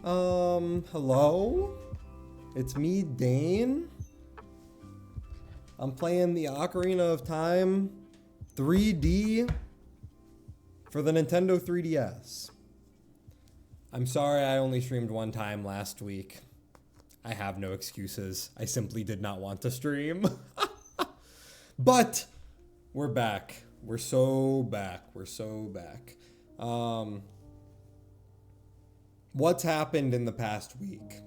Hello? It's me, Dane. I'm playing the Ocarina of Time 3D for the Nintendo 3DS. I'm sorry I only streamed one time last week. I have no excuses. I simply did not want to stream. But we're back. We're so back. What's happened in the past week?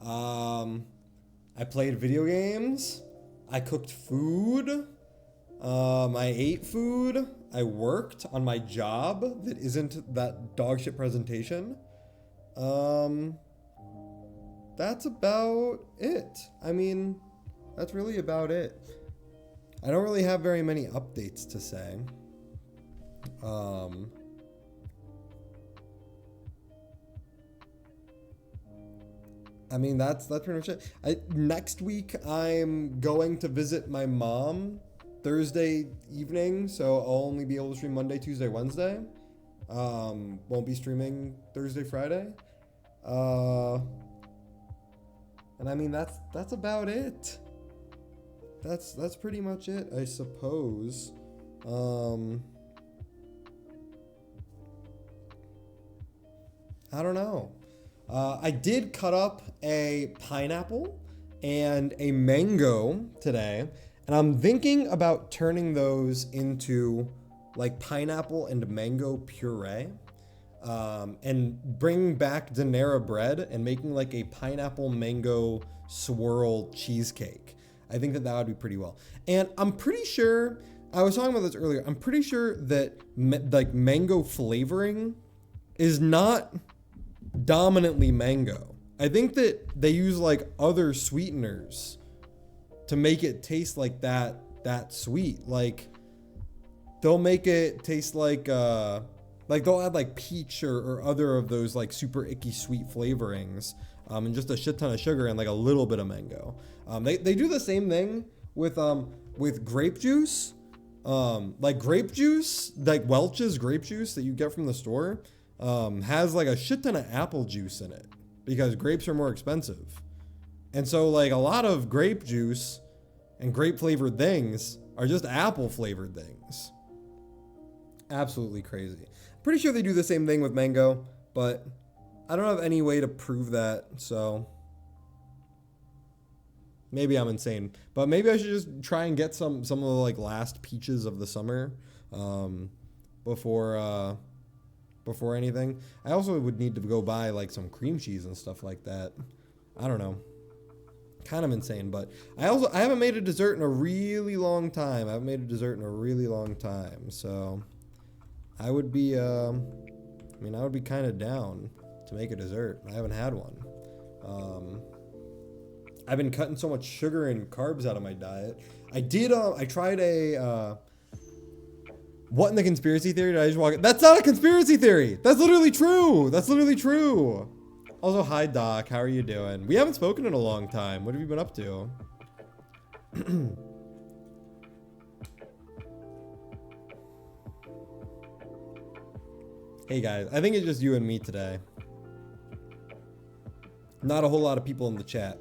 I played video games. I cooked food. I ate food. I worked on my job that isn't that dog shit presentation. That's about it. I mean, that's really about it. I don't really have very many updates to say. I mean, that's pretty much it. Next week, I'm going to visit my mom Thursday evening, so I'll only be able to stream Monday, Tuesday, Wednesday. Won't be streaming Thursday, Friday. And I mean, that's about it. That's pretty much it, I suppose. I don't know. I did cut up a pineapple and a mango today, and I'm thinking about turning those into like pineapple and mango puree, and bringing back Danera bread and making like a pineapple mango swirl cheesecake. I think that would be pretty well. And I'm pretty sure, I was talking about this earlier, I'm pretty sure that like mango flavoring is not dominantly mango. I think that they use like other sweeteners to make it taste like that sweet. Like they'll make it taste like they'll add like peach or other of those like super icky sweet flavorings, and just a shit ton of sugar and like a little bit of mango. They do the same thing with grape juice. Like grape juice, like Welch's grape juice that you get from the store, has like a shit ton of apple juice in it because grapes are more expensive. And so like a lot of grape juice and grape flavored things are just apple flavored things. Absolutely crazy. Pretty sure they do the same thing with mango, but I don't have any way to prove that, so maybe I'm insane. But maybe I should just try and get some of the like last peaches of the summer before anything. I also would need to go buy like some cream cheese and stuff like that. I don't know. Kind of insane, but I haven't made a dessert in a really long time. So I would be kind of down to make a dessert. I haven't had one. I've been cutting so much sugar and carbs out of my diet. I tried a what in the conspiracy theory did I just walk in? That's not a conspiracy theory. That's literally true. Also, hi Doc, how are you doing? We haven't spoken in a long time. What have you been up to? Hey guys, I think it's just you and me today. Not a whole lot of people in the chat.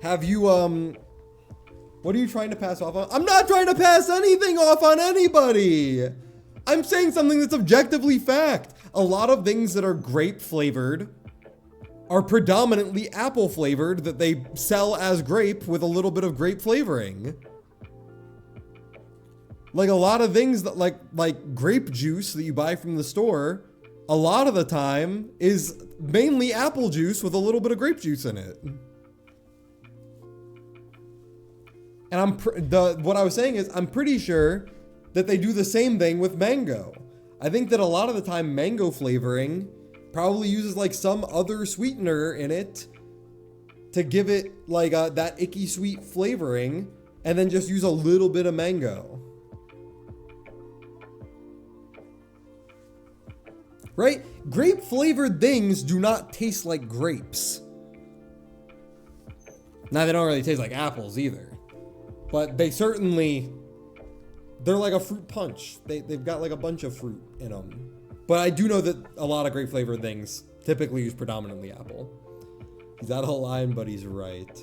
Have you, what are you trying to pass off on? I'm not trying to pass anything off on anybody. I'm saying something that's objectively fact. A lot of things that are grape flavored are predominantly apple flavored that they sell as grape with a little bit of grape flavoring. Like a lot of things that like grape juice that you buy from the store, a lot of the time is mainly apple juice with a little bit of grape juice in it. And what I was saying is I'm pretty sure that they do the same thing with mango. I think that a lot of the time mango flavoring probably uses like some other sweetener in it to give it like that icky sweet flavoring, and then just use a little bit of mango. Right? Grape flavored things do not taste like grapes. Now they don't really taste like apples either. But they're like a fruit punch. They've got like a bunch of fruit in them. But I do know that a lot of great flavored things typically use predominantly apple. He's out of line, but he's right.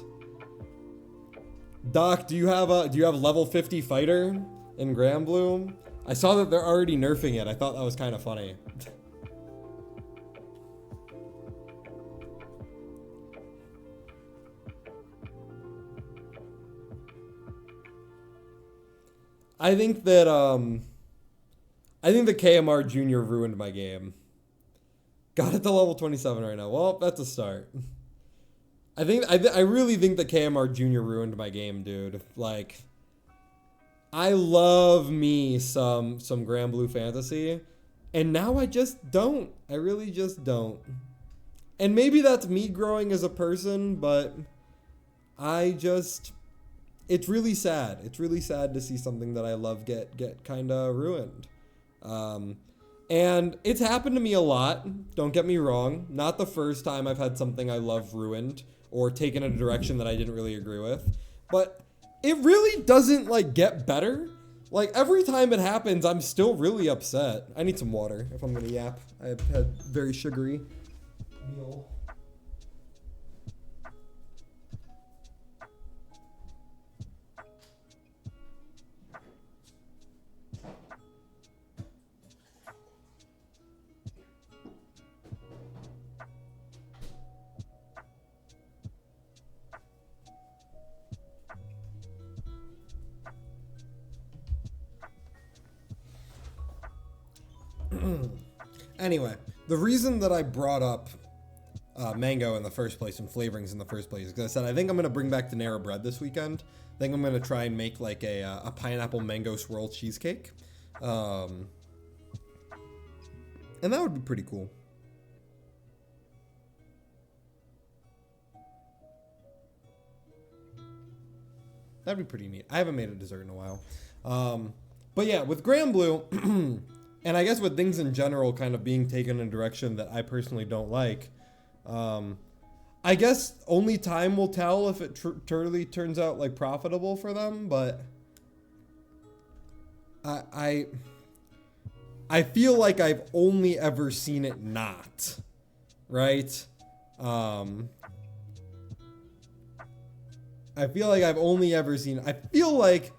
Doc, do you have level 50 fighter in Granblue? I saw that they're already nerfing it. I thought that was kind of funny. I think that the KMR Junior ruined my game. Got it to level 27 right now. Well, that's a start. I really think the KMR Junior ruined my game, dude. Like, I love me some Granblue Fantasy, and now I just don't. I really just don't. And maybe that's me growing as a person, but it's really sad. It's really sad to see something that I love get kind of ruined. And it's happened to me a lot. Don't get me wrong. Not the first time I've had something I love ruined or taken in a direction that I didn't really agree with. But it really doesn't, like, get better. Like, every time it happens, I'm still really upset. I need some water if I'm gonna yap. I've had very sugary meal. Anyway, the reason that I brought up mango in the first place and flavorings in the first place is because I said I think I'm going to bring back Panera Bread this weekend. I think I'm going to try and make like a pineapple mango swirl cheesecake. And that would be pretty cool. That'd be pretty neat. I haven't made a dessert in a while. But yeah, with Granblue, and I guess with things in general kind of being taken in a direction that I personally don't like, I guess only time will tell if it truly turns out like profitable for them, but I feel like I've only ever seen it not, right? I feel like I've only ever seen, I feel like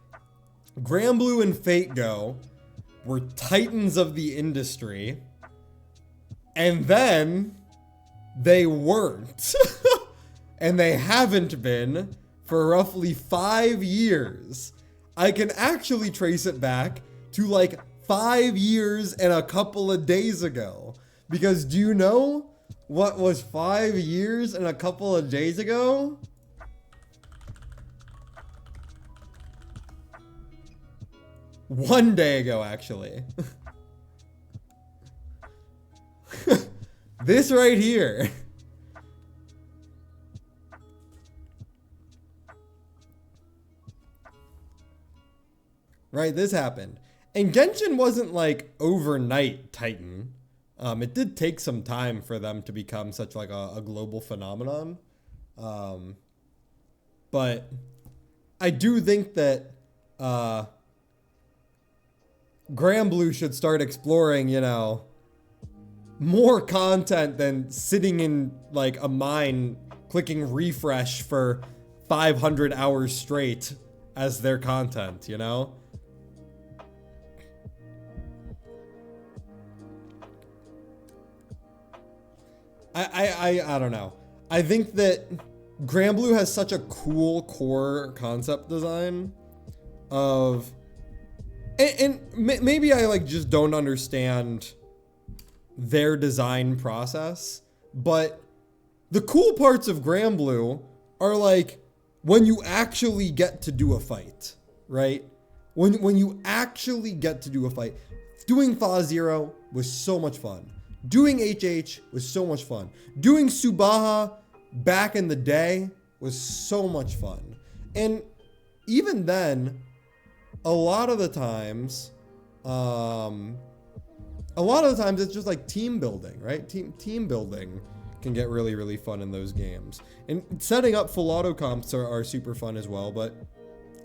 Granblue and Fate Go were titans of the industry, and then they weren't. And they haven't been for roughly 5 years. I can actually trace it back to like 5 years and a couple of days ago. Because do you know what was 5 years and a couple of days ago? One day ago, actually. This right here. Right, this happened. And Genshin wasn't like overnight Titan. It did take some time for them to become such like a global phenomenon. But I do think that Granblue should start exploring, you know, more content than sitting in like a mine clicking refresh for 500 hours straight as their content, you know? I don't know. I think that Granblue has such a cool core concept design of, and maybe I like just don't understand their design process, but the cool parts of Granblue are like when you actually get to do a fight, right? When you actually get to do a fight. Doing Fa Zero was so much fun. Doing HH was so much fun. Doing Subaha back in the day was so much fun. And even then, a lot of the times it's just like team building, right? Team building can get really, really fun in those games. And setting up full auto comps are super fun as well, but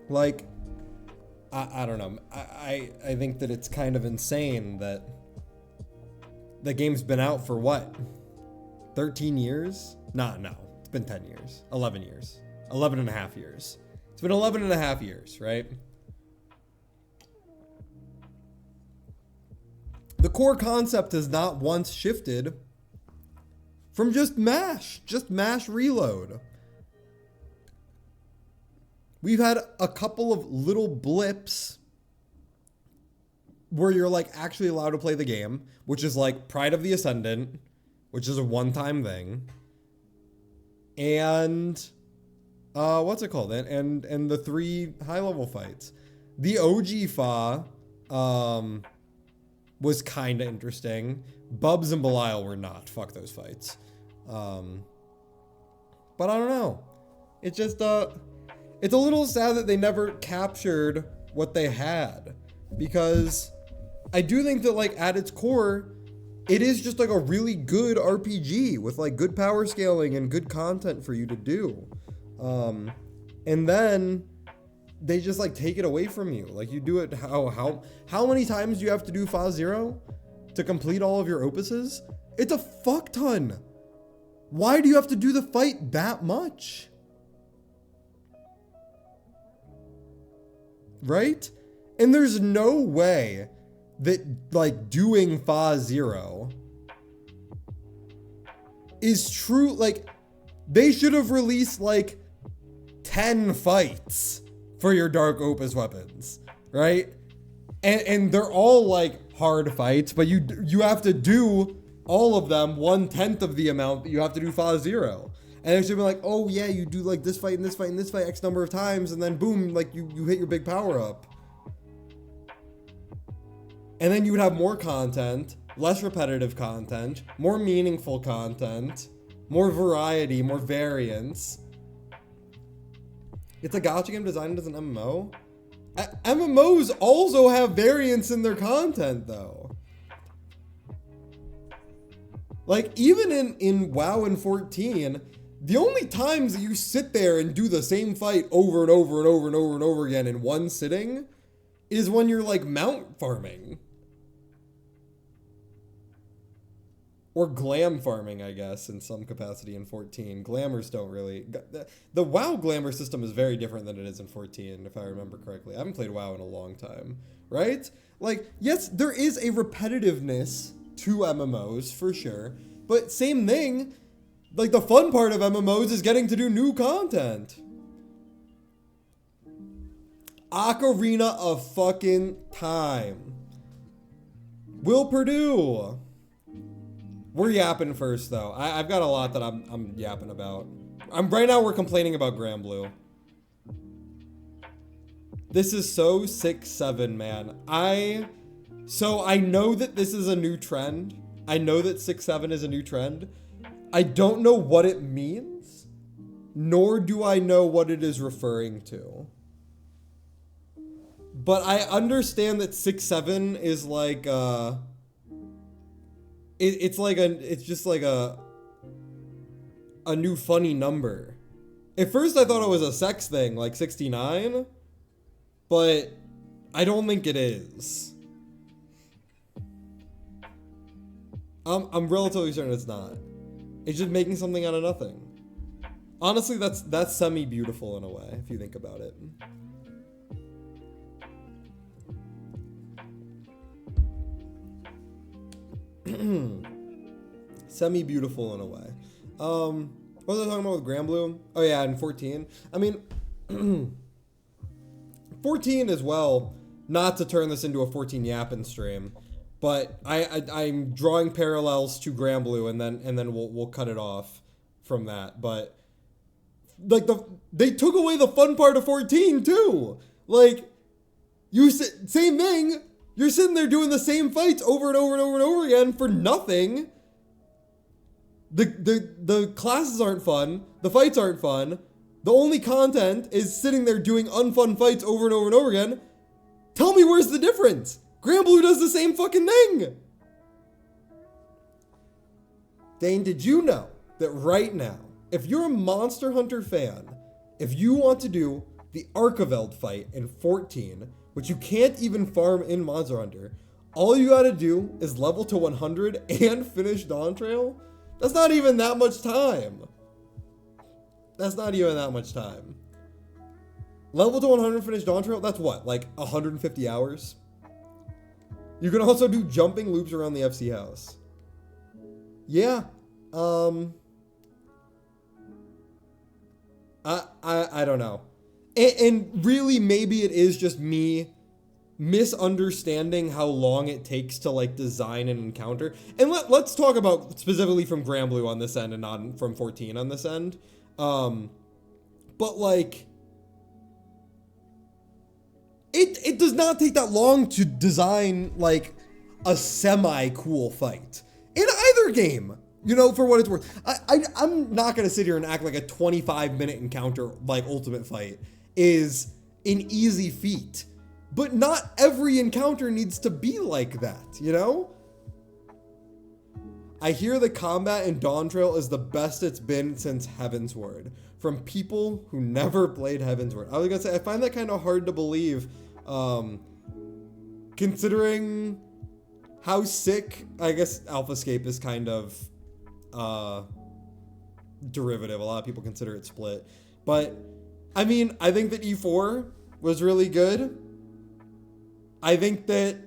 like, I don't know. I think that it's kind of insane that The game's been out for what? 13 years? No. It's been 10 years. 11 years. 11 and a half years. It's been 11 and a half years, right? The core concept has not once shifted from just mash reload. We've had a couple of little blips where you're like actually allowed to play the game, which is like Pride of the Ascendant, which is a one-time thing. And what's it called? And the 3 high-level fights. The OG Fa was kind of interesting. Bubs and Belial were not. Fuck those fights. But I don't know. It's just it's a little sad that they never captured what they had, because I do think that like at its core, it is just like a really good RPG with like good power scaling and good content for you to do. And then they just like take it away from you. Like you do it how many times do you have to do Fa Zero to complete all of your opuses? It's a fuck ton. Why do you have to do the fight that much? Right? And there's no way that like doing Fa Zero is true. Like they should have released like 10 fights for your Dark Opus weapons, right? And they're all like hard fights, but you have to do all of them 1/10 of the amount that you have to do Fa Zero. And it should be like, oh yeah, you do like this fight and this fight and this fight X number of times, and then boom, like you hit your big power up. And then you would have more content, less repetitive content, more meaningful content, more variety, more variance. It's a gacha game designed as an MMO. MMOs also have variance in their content though. Like even in WoW and 14, the only times that you sit there and do the same fight over and over and over and over and over again in one sitting is when you're like mount farming. Or glam farming, I guess, in some capacity in 14. Glamours don't really... The WoW glamour system is very different than it is in 14, if I remember correctly. I haven't played WoW in a long time, right? Like, yes, there is a repetitiveness to MMOs, for sure. But same thing, like the fun part of MMOs is getting to do new content. Ocarina of fucking Time. Will Purdue. We're yapping first, though. I've got a lot that I'm yapping about. Right now, we're complaining about Granblue. This is so 6-7, man. So I know that this is a new trend. I know that 6-7 is a new trend. I don't know what it means, nor do I know what it is referring to. But I understand that 6-7 is like, it's just like a new funny number. At first I thought it was a sex thing, like 69, but I don't think it is. I'm relatively certain it's not. It's just making something out of nothing. Honestly, that's semi-beautiful in a way, if you think about it. Semi-beautiful in a way. What was I talking about with Granblue? Oh yeah, and 14. I mean, 14 as well, not to turn this into a 14 yapping stream, but I'm drawing parallels to Granblue, and then we'll cut it off from that. But like they took away the fun part of 14 too. Like same thing. You're sitting there doing the same fights over and over and over and over again for nothing. The classes aren't fun. The fights aren't fun. The only content is sitting there doing unfun fights over and over and over again. Tell me where's the difference? Granblue does the same fucking thing. Dane, did you know that right now, if you're a Monster Hunter fan, if you want to do the Archiveld fight in 14, which you can't even farm in Monster Hunter, All you gotta do is level to 100 and finish Dawn Trail. That's not even that much time. That's not even that much time. Level to 100 finish Dawn Trail, that's what, like 150 hours? You can also do jumping loops around the FC house. Yeah. I don't know. And really, maybe it is just me misunderstanding how long it takes to like design an encounter. And let's talk about specifically from Granblue on this end and not from 14 on this end. But like, it does not take that long to design like a semi-cool fight in either game. You know, for what it's worth. I'm not going to sit here and act like a 25-minute encounter, like Ultimate Fight, is an easy feat. But not every encounter needs to be like that, you know? I hear the combat in Dawn Trail is the best it's been since Heavensward. From people who never played Heavensward. I was going to say, I find that kind of hard to believe, considering how sick, I guess, Alphascape is kind of derivative. A lot of people consider it split. But, I mean, I think that E4 was really good. I think that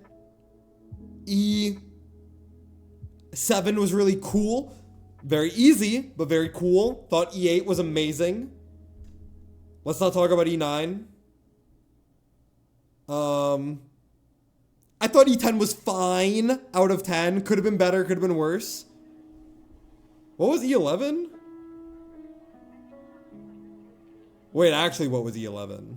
E7 was really cool. Very easy, but very cool. Thought E8 was amazing. Let's not talk about E9. I thought E10 was fine out of 10. Could have been better, could have been worse. What was E11? Wait, actually, what was E11?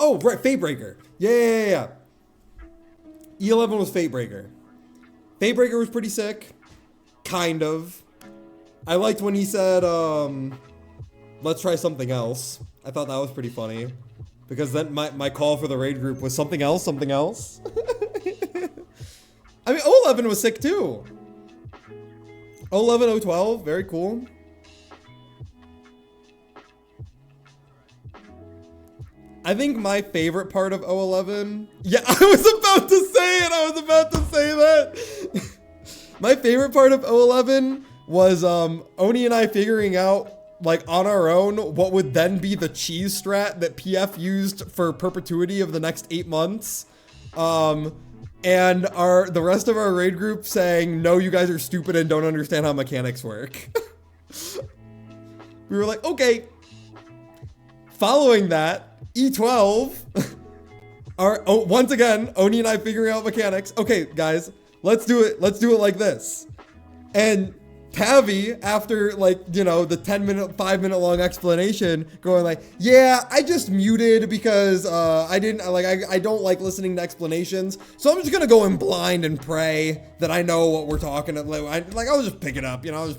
Oh, right, Fatebreaker. Yeah. E11 was Fatebreaker. Fatebreaker was pretty sick. Kind of. I liked when he said, let's try something else. I thought that was pretty funny. Because then my call for the raid group was something else. I mean, 011 was sick too. 011, 012, very cool. I think my favorite part of 011... Yeah, I was about to say that! My favorite part of 011 was Oni and I figuring out, like, on our own, what would then be the cheese strat that PF used for perpetuity of the next 8 months. And the rest of our raid group saying, no, you guys are stupid and don't understand how mechanics work. We were like, okay. Following that, E12, once again, Oni and I figuring out mechanics. Okay, guys, let's do it like this. And Tavi, after like, you know, the 5-minute long explanation, going like, yeah, I just muted because I don't like listening to explanations. So I'm just gonna go in blind and pray that I know what we're talking about. I'll just pick it up, you know,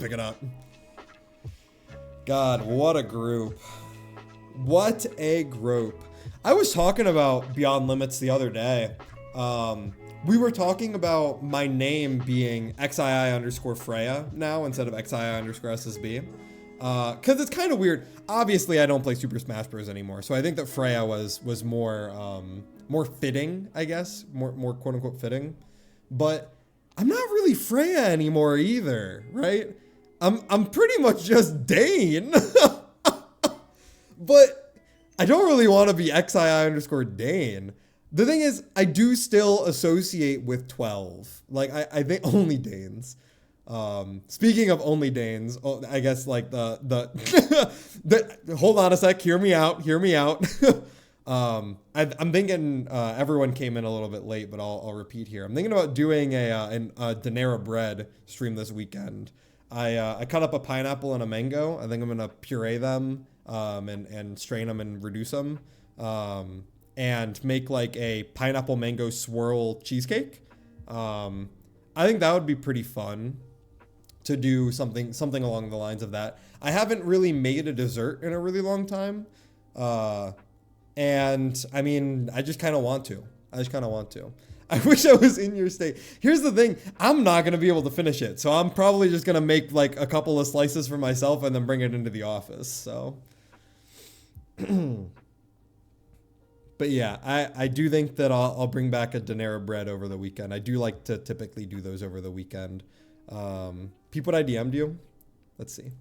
God, what a group. What a group. I was talking about Beyond Limits the other day. We were talking about my name being XII_Freya now instead of XII_SSB. Cause it's kind of weird. Obviously I don't play Super Smash Bros. Anymore. So I think that Freya was more fitting, I guess. More quote unquote fitting. But I'm not really Freya anymore either, right? I'm pretty much just Dane. But I don't really want to be XII_Dane. The thing is, I do still associate with 12. Like, I think only Danes. Speaking of only Danes, I guess like the hold on a sec, hear me out. I'm thinking, everyone came in a little bit late, but I'll repeat here. I'm thinking about doing a Danera bread stream this weekend. I cut up a pineapple and a mango. I think I'm gonna puree them, and strain them and reduce them. And make like a pineapple mango swirl cheesecake. I think that would be pretty fun to do something along the lines of that. I haven't really made a dessert in a really long time. And I mean, I just kind of want to. I wish I was in your state. Here's the thing. I'm not going to be able to finish it. So I'm probably just going to make like a couple of slices for myself and then bring it into the office. So But yeah, I do think that I'll bring back a Donera bread over the weekend. I do like to typically do those over the weekend. Peep what I DM'd you. Let's see.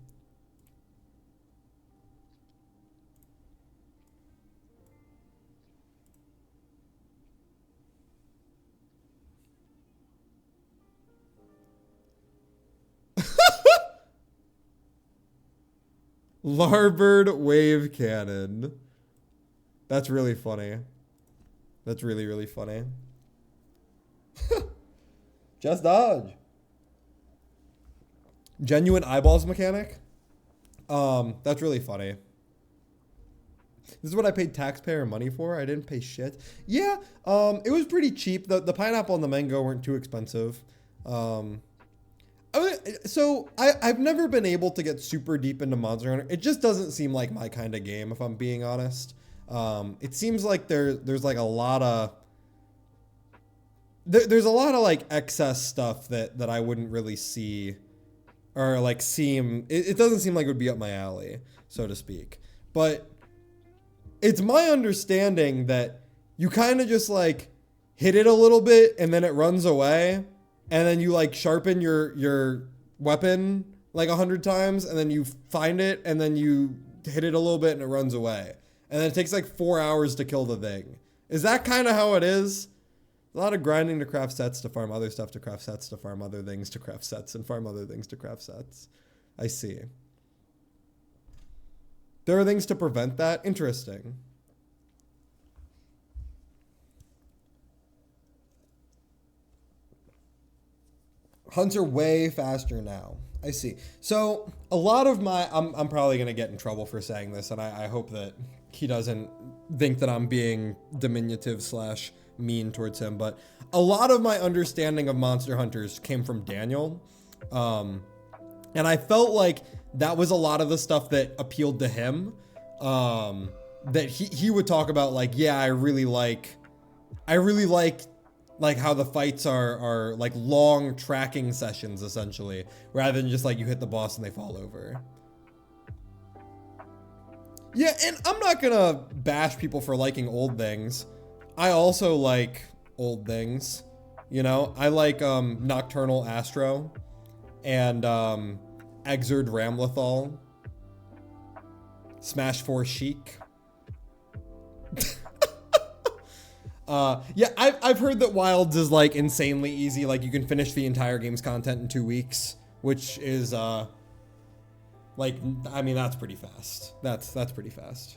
Larbird wave cannon. That's really funny. That's really, really funny. Just dodge. Genuine eyeballs mechanic. That's really funny. This is what I paid taxpayer money for. I didn't pay shit. Yeah, it was pretty cheap. The pineapple and the mango weren't too expensive. I've never been able to get super deep into Monster Hunter. It just doesn't seem like my kind of game, if I'm being honest. It seems like there's like a lot of there's a lot of like excess stuff that I wouldn't really see or like seem. It doesn't seem like it would be up my alley, so to speak. But it's my understanding that you kind of just like hit it a little bit and then it runs away, and then you like sharpen your weapon like 100 times, and then you find it and then you hit it a little bit and it runs away. And then it takes like 4 hours to kill the thing. Is that kind of how it is? A lot of grinding to craft sets to farm other stuff to craft sets to farm other things to craft sets and farm other things to craft sets. I see. There are things to prevent that? Interesting. Hunts are way faster now. I see. So a lot of my, I'm probably going to get in trouble for saying this, and I hope that he doesn't think that I'm being diminutive / mean towards him, but a lot of my understanding of Monster Hunters came from Daniel. And I felt like that was a lot of the stuff that appealed to him. That he would talk about like, yeah, I really like how the fights are like long tracking sessions essentially, rather than just like you hit the boss and they fall over. Yeah, and I'm not gonna bash people for liking old things. I also like old things. You know, I like Nocturnal Astro and Exerd Ramlethal, Smash 4 Chic. Yeah, I've heard that Wilds is like insanely easy. Like you can finish the entire game's content in 2 weeks, which is like, I mean, that's pretty fast. That's pretty fast.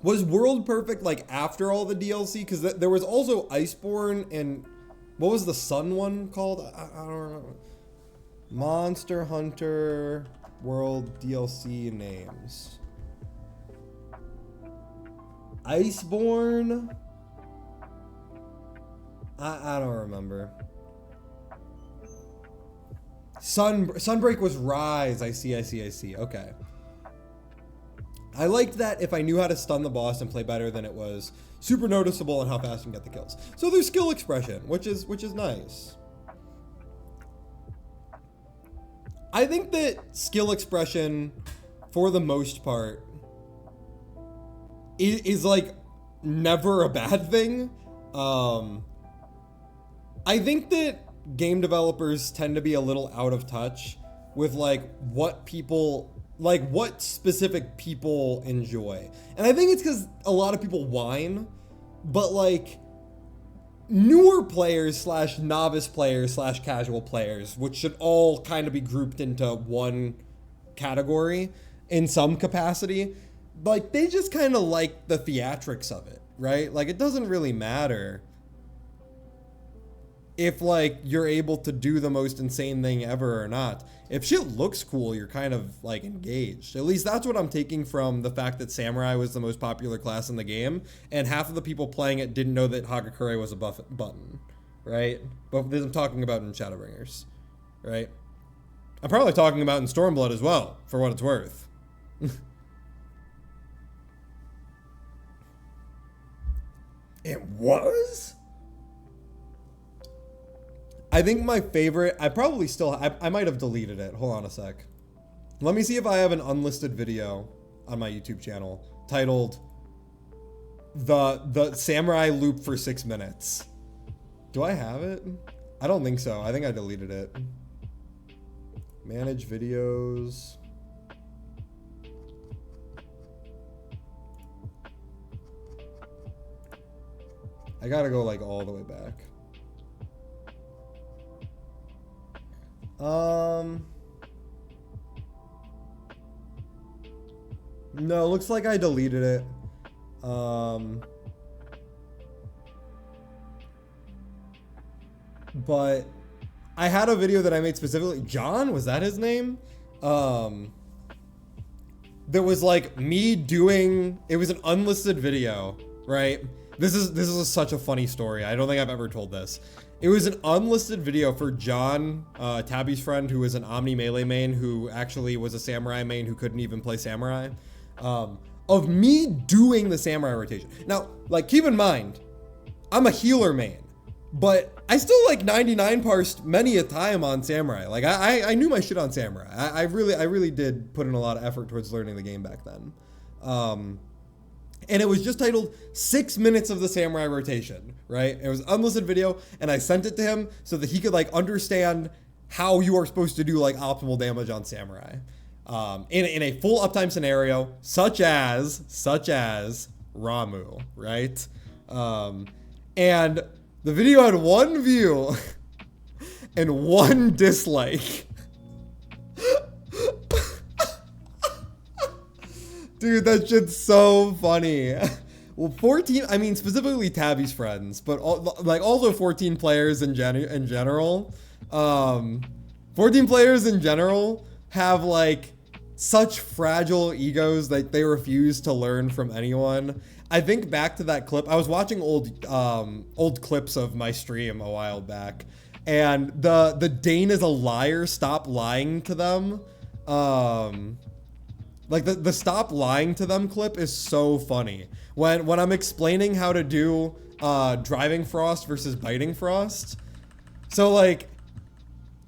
Was World Perfect like after all the DLC? Because there was also Iceborne and what was the Sun one called? I don't remember. Monster Hunter World DLC names. Iceborne? I don't remember. Sunbreak was Rise. I see. Okay. I liked that if I knew how to stun the boss and play better, then it was super noticeable in how fast you can get the kills. So there's skill expression, which is nice. I think that skill expression, for the most part, is like never a bad thing. I think that game developers tend to be a little out of touch with like what specific people enjoy. And I think it's because a lot of people whine, but like newer players / novice players / casual players, which should all kind of be grouped into one category in some capacity, like they just kind of like the theatrics of it, right? Like it doesn't really matter if like you're able to do the most insane thing ever or not. If shit looks cool, you're kind of like engaged. At least that's what I'm taking from the fact that Samurai was the most popular class in the game, and half of the people playing it didn't know that Hagakure was a button, right? But this I'm talking about in Shadowbringers, right? I'm probably talking about in Stormblood as well, for what it's worth. It was? I think my favorite, I probably still, I might have deleted it. Hold on a sec. Let me see if I have an unlisted video on my YouTube channel titled the Samurai Loop for 6 minutes. Do I have it? I don't think so. I think I deleted it. Manage videos. I gotta go like all the way back. No, looks like I deleted it. But I had a video that I made specifically. John, was that his name? There was like me doing, it was an unlisted video, right? This is such a funny story. I don't think I've ever told this. It was an unlisted video for John, Tabby's friend, who was an Omni Melee main, who actually was a Samurai main who couldn't even play Samurai, of me doing the Samurai rotation. Now, like, keep in mind, I'm a healer main, but I still like 99 parsed many a time on Samurai. Like, I knew my shit on Samurai. I really did put in a lot of effort towards learning the game back then. And it was just titled 6 minutes of the Samurai rotation, right? It was an unlisted video, and I sent it to him so that he could like understand how you are supposed to do like optimal damage on Samurai. In a full uptime scenario, such as Ramu, right? And the video had 1 view and 1 dislike. Dude, that shit's so funny. Well, 14, I mean, specifically Tabby's friends, but like also 14 players in general. 14 players in general have like such fragile egos that they refuse to learn from anyone. I think back to that clip. I was watching old clips of my stream a while back, and the Dane is a liar, stop lying to them. Like the stop lying to them clip is so funny. When I'm explaining how to do driving frost versus biting frost. So like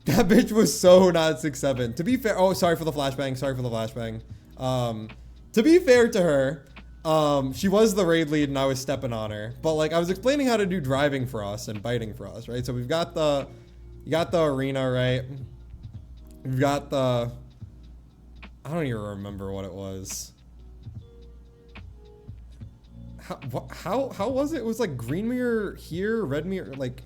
that bitch was so not 6'7". To be fair, oh sorry for the flashbang. To be fair to her, she was the raid lead and I was stepping on her. But like I was explaining how to do driving frost and biting frost, right? So you got the arena, right? We've got the, I don't even remember what it was. How was it? It was like green mirror here, red mirror, like,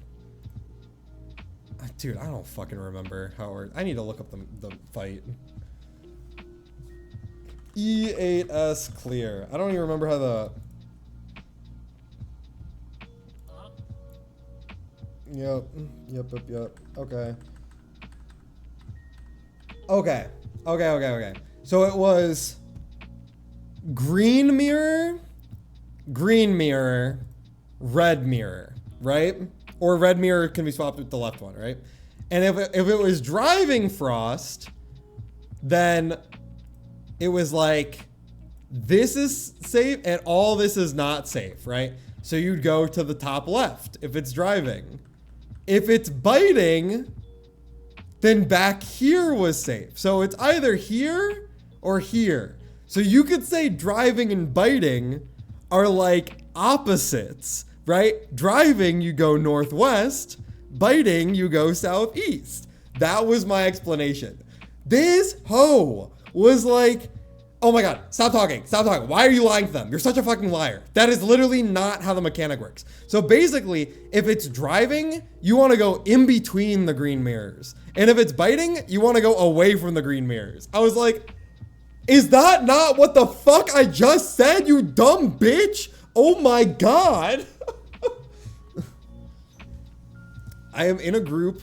dude, I don't fucking remember how it worked. I need to look up the fight. E8S clear. I don't even remember how the, yep. Okay. So it was green mirror, red mirror, right? Or red mirror can be swapped with the left one, right? And if it was driving frost, then it was like, this is safe and all this is not safe, right? So you'd go to the top left if it's driving. If it's biting, then back here was safe. So it's either here or here. So you could say driving and biting are like opposites, right? Driving, you go northwest. Biting, you go southeast. That was my explanation. This hoe was like, oh my God, stop talking. Why are you lying to them? You're such a fucking liar. That is literally not how the mechanic works. So basically, if it's driving, you want to go in between the green mirrors. And if it's biting, you want to go away from the green mirrors. I was like, is that not what the fuck I just said, you dumb bitch? Oh my God. I am in a group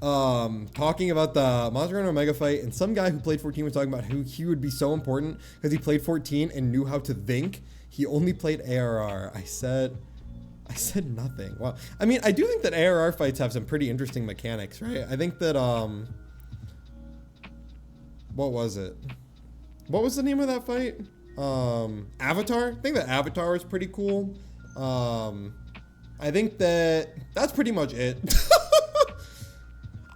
talking about the Monster Hunter Omega fight, and some guy who played 14 was talking about who he would be so important because he played 14 and knew how to think. He only played ARR. I said nothing. Well, I mean, I do think that ARR fights have some pretty interesting mechanics, right? I think that what was it? What was the name of that fight? Avatar. I think that Avatar was pretty cool. I think that that's pretty much it.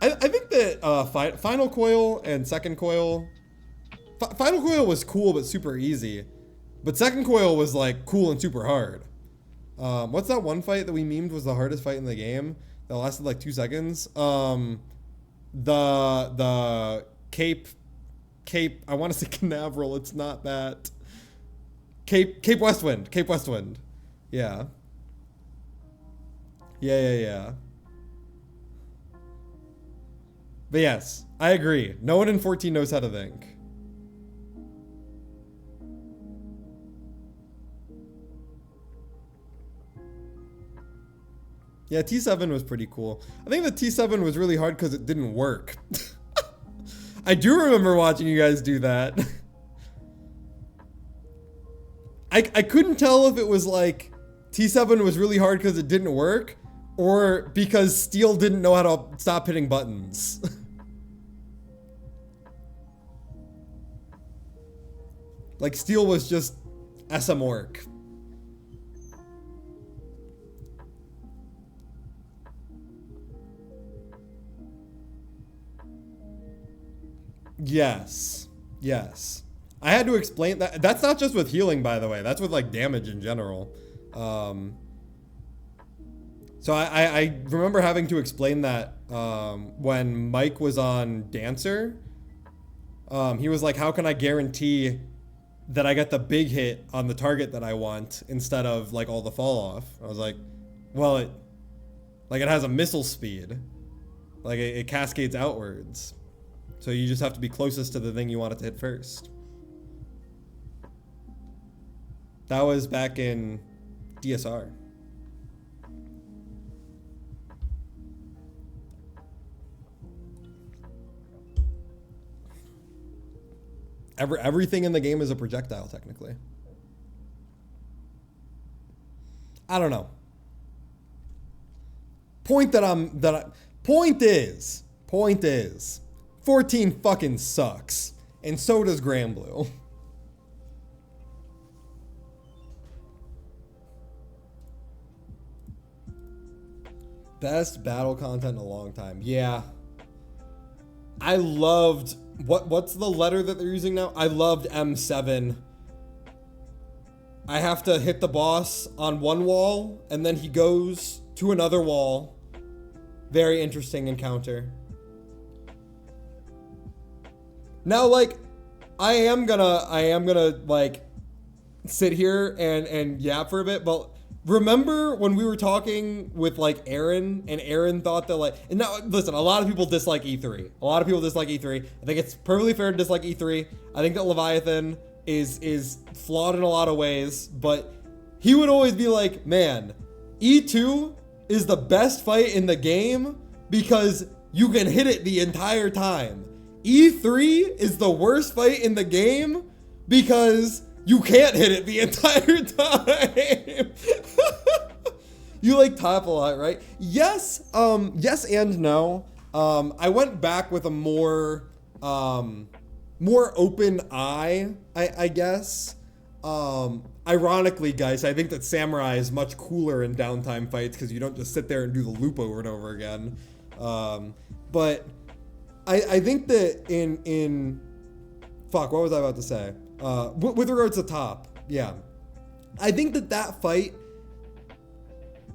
I think that final coil and second coil, final coil was cool but super easy, but second coil was like cool and super hard. What's that one fight that we memed was the hardest fight in the game that lasted like 2 seconds? The Cape. I want to say Canaveral. It's not that. Cape Westwind. Cape Westwind. Yeah. Yeah. But yes, I agree. No one in 14 knows how to think. Yeah, T7 was pretty cool. I think the T7 was really hard because it didn't work. I do remember watching you guys do that. I couldn't tell if it was like T7 was really hard because it didn't work or because Steel didn't know how to stop hitting buttons. Like Steel was just SM work. Yes. I had to explain that. That's not just with healing, by the way. That's with like damage in general. So I remember having to explain that when Mike was on Dancer. He was like, how can I guarantee that I get the big hit on the target that I want instead of like all the fall off? I was like, well, it has a missile speed. Like it cascades outwards. So you just have to be closest to the thing you want it to hit first. That was back in DSR. Everything in the game is a projectile, technically. I don't know. Point is, 14 fucking sucks. And so does Granblue. Best battle content in a long time. Yeah. I loved... What's the letter that they're using now? I loved M7. I have to hit the boss on one wall, and then he goes to another wall. Very interesting encounter. Now, like, I am gonna like sit here and yap for a bit, but remember when we were talking with like Aaron, and Aaron thought that like, and now listen, a lot of people dislike E3. I think it's perfectly fair to dislike E3. I think that Leviathan is flawed in a lot of ways, but he would always be like, man, E2 is the best fight in the game because you can hit it the entire time. E3 is the worst fight in the game because you can't hit it the entire time. You like top a lot, right? Yes, yes and no. I went back with a more open eye, I guess. Ironically, guys, I think that Samurai is much cooler in downtime fights because you don't just sit there and do the loop over and over again. But I think that in fuck, what was I about to say? With regards to top, yeah. I think that fight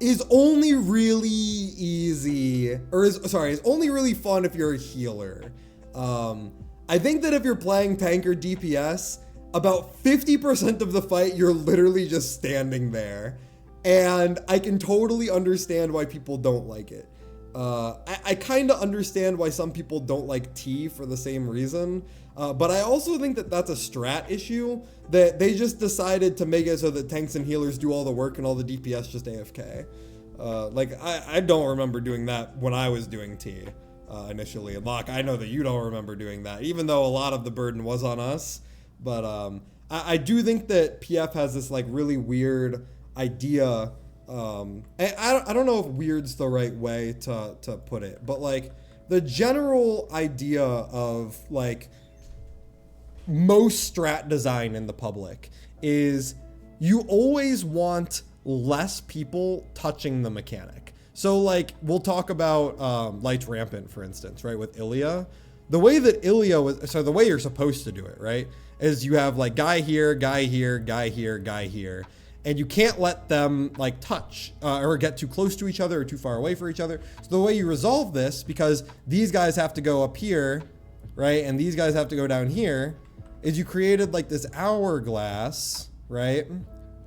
is only really easy, or is only really fun if you're a healer. I think that if you're playing tank or DPS, about 50% of the fight, you're literally just standing there. And I can totally understand why people don't like it. I kind of understand why some people don't like T for the same reason. But I also think that that's a strat issue, that they just decided to make it so that tanks and healers do all the work and all the DPS just AFK. Like, I don't remember doing that when I was doing T initially. And Locke, I know that you don't remember doing that, even though a lot of the burden was on us. But I do think that PF has this like really weird idea. I don't know if weird's the right way to put it, but like the general idea of like most strat design in the public is you always want less people touching the mechanic. So like we'll talk about Lights Rampant, for instance, right? With Ilya. The way that Ilya was, so the way you're supposed to do it, right, is you have like guy here, guy here, guy here, guy here, and you can't let them like touch or get too close to each other or too far away from each other. So the way you resolve this, because these guys have to go up here, right, and these guys have to go down here, is you created like this hourglass, right,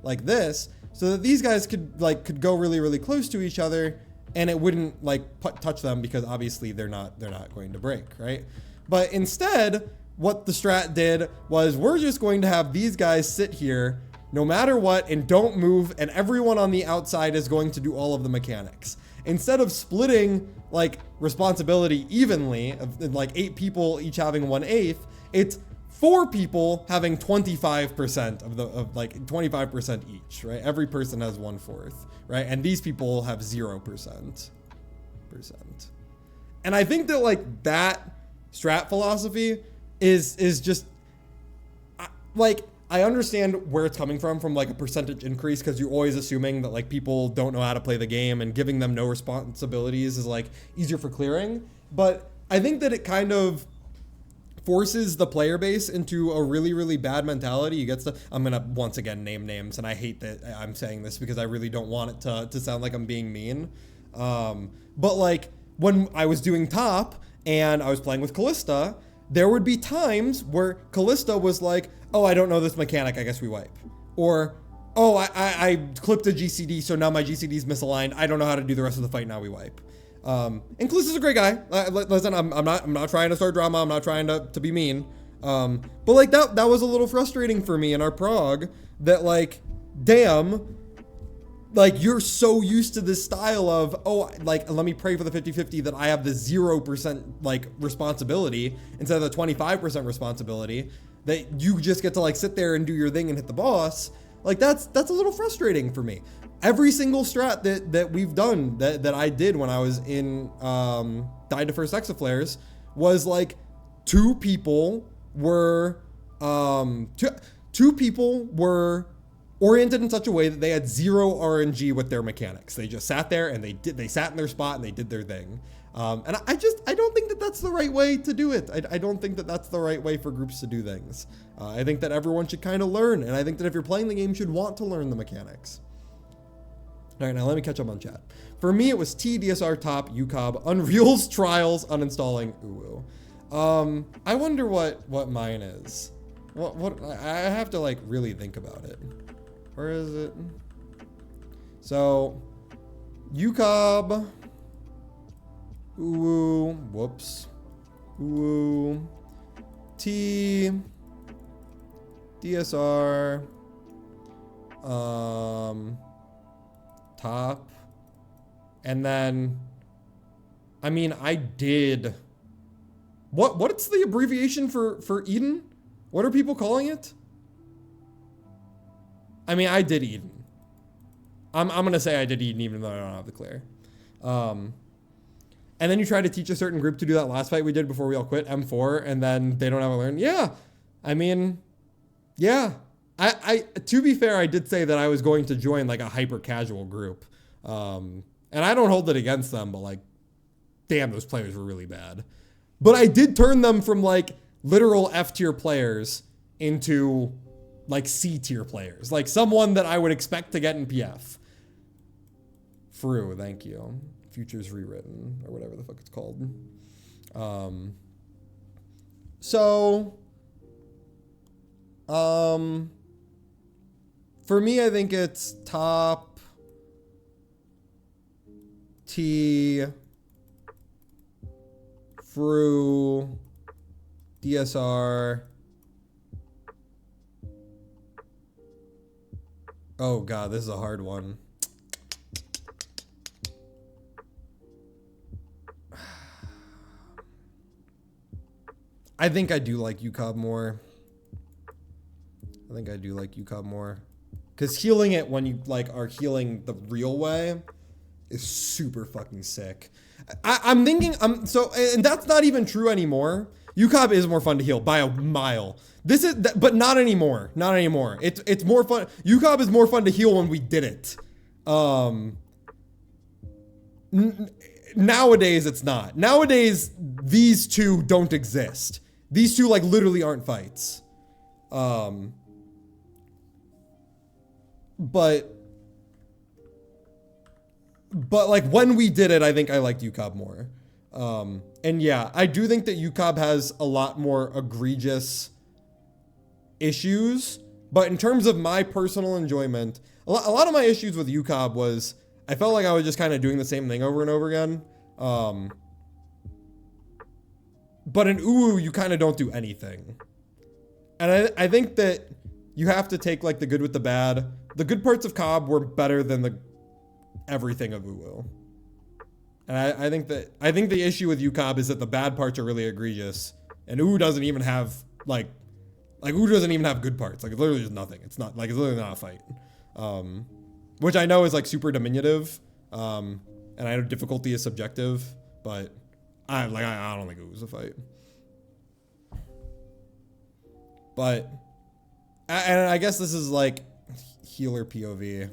like this, so that these guys could go really, really close to each other, and it wouldn't like touch them because obviously they're not going to break, right? But instead, what the strat did was we're just going to have these guys sit here no matter what and don't move, and everyone on the outside is going to do all of the mechanics. Instead of splitting like responsibility evenly, of like 8 people each having 1/8, it's 4 people having 25% of like 25% each, right? Every person has 1/4, right? And these people have 0%. And I think that like that strat philosophy is just like, I understand where it's coming from like a percentage increase, because you're always assuming that like people don't know how to play the game, and giving them no responsibilities is like easier for clearing. But I think that it kind of forces the player base into a really, really bad mentality. You get stuff. I'm gonna once again name names, and I hate that I'm saying this because I really don't want it to sound like I'm being mean. But like when I was doing top and I was playing with Callista, there would be times where Callista was like, "Oh, I don't know this mechanic, I guess we wipe," or "Oh, I clipped a GCD, so now my GCD's misaligned. I don't know how to do the rest of the fight. Now we wipe." And Callista's a great guy. Listen, I'm not trying to start drama. I'm not trying to be mean. But like that was a little frustrating for me in our prog, that like, damn, like you're so used to this style of, oh, like let me pray for the 50-50 that I have the 0% like responsibility instead of the 25% responsibility, that you just get to like sit there and do your thing and hit the boss. Like that's a little frustrating for me. Every single strat that we've done, that I did when I was in Died to First Hexaflares, was like two people were oriented in such a way that they had 0 RNG with their mechanics. They just sat there and they sat in their spot and they did their thing. And I don't think that that's the right way to do it. I don't think that that's the right way for groups to do things. I think that everyone should kind of learn, and I think that if you're playing the game, you should want to learn the mechanics. All right, now let me catch up on chat. For me, it was T, DSR, top, UCOB, Unreal's, Trials, uninstalling, Uwu. I wonder what mine is. What I have to like really think about it. Where is it? So, UCOB, Uwu, whoops, Uwu, T, DSR, top, and then, I mean, I did, what's the abbreviation for Eden? What are people calling it? I mean, I did Eden. I'm gonna say I did Eden even though I don't have the clear. And then you try to teach a certain group to do that last fight we did before we all quit, M4, and then they don't have a learn. Yeah, I mean, yeah. I to be fair, I did say that I was going to join like a hyper casual group. And I don't hold it against them, but like, damn, those players were really bad. But I did turn them from like literal F tier players into like C tier players, like someone that I would expect to get in PF. Fru, thank you. Futures Rewritten, or whatever the fuck it's called. For me, I think it's top, T, Fru, DSR. Oh god, this is a hard one. I think I do like UCOB more. Because healing it when you like are healing the real way is super fucking sick. I'm thinking, and that's not even true anymore. UCOB is more fun to heal by a mile. But not anymore. Not anymore. It's more fun. UCOB is more fun to heal when we did it. Nowadays, it's not. Nowadays, these two don't exist. These two, like, literally aren't fights. But like, when we did it, I think I liked UCOB more. And yeah, I do think that UCOB has a lot more egregious issues, but in terms of my personal enjoyment, a lot of my issues with UCOB was I felt like I was just kind of doing the same thing over and over again. But in UU, you kind of don't do anything. And I think that you have to take like the good with the bad. The good parts of COB were better than the everything of UU. And I think the issue with UCOB is that the bad parts are really egregious, and UU doesn't even have like UU doesn't even have good parts. Like, it's literally just nothing. It's literally not a fight. Which I know is like super diminutive. And I know difficulty is subjective, but I don't think it was a fight. But, and I guess this is like healer POV.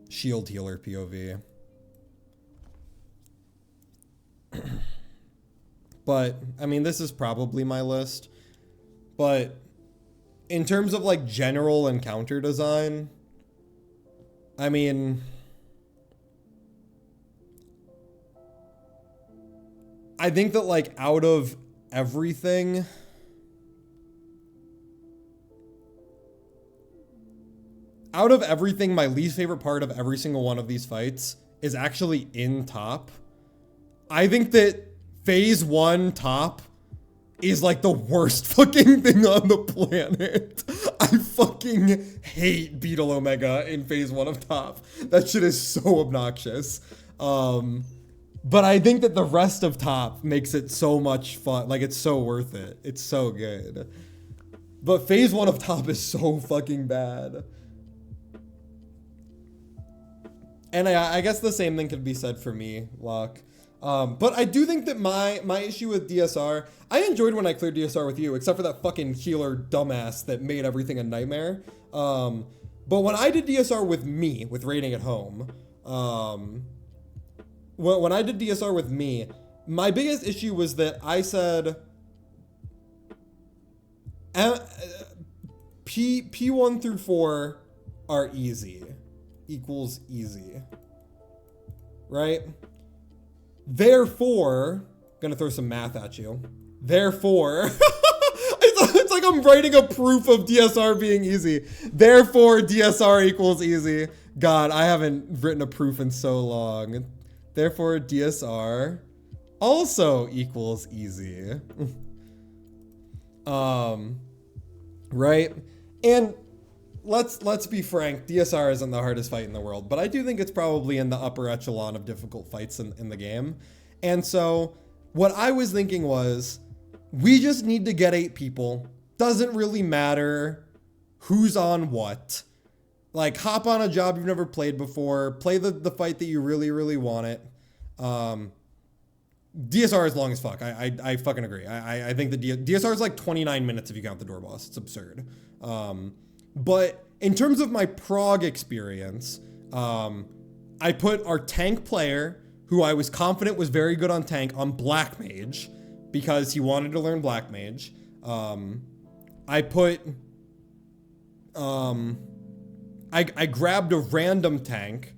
Shield healer POV. But, I mean, this is probably my list. But, in terms of like general encounter design, I mean, I think that like out of everything, my least favorite part of every single one of these fights is actually in top. I think that phase 1 top is like the worst fucking thing on the planet. I fucking hate Beetle Omega in phase 1 of top. That shit is so obnoxious. But I think that the rest of top makes it so much fun. Like, it's so worth it. It's so good. But phase 1 of top is so fucking bad. And I guess the same thing could be said for me, Locke. But I do think that my issue with DSR, I enjoyed when I cleared DSR with you, except for that fucking healer dumbass that made everything a nightmare. But when I did DSR with me, with raiding at home, when I did DSR with me, my biggest issue was that I said, P1 through 4 are easy, equals easy, right? Therefore, gonna throw some math at you. Therefore, it's like I'm writing a proof of DSR being easy. Therefore, DSR equals easy. God, I haven't written a proof in so long. Therefore, DSR also equals easy. Right? And let's be frank, DSR isn't the hardest fight in the world, but I do think it's probably in the upper echelon of difficult fights in the game. And so what I was thinking was, we just need to get 8 people. Doesn't really matter who's on what. Like, hop on a job you've never played before, play the fight that you really, really want it. DSR is long as fuck. I fucking agree. I think the DSR is like 29 minutes if you count the door boss. It's absurd. But in terms of my prog experience, I put our tank player, who I was confident was very good on tank, on Black Mage, because he wanted to learn Black Mage. I put, I grabbed a random tank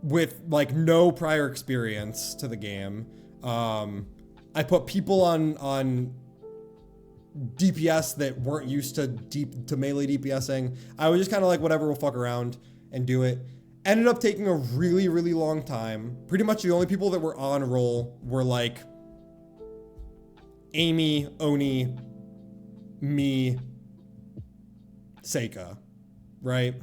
with like no prior experience to the game. I put people on DPS that weren't used to melee DPSing. I was just kind of like, whatever, we'll fuck around and do it. Ended up taking a really, really long time. Pretty much the only people that were on roll were like Amy, Oni, me, Seika, right?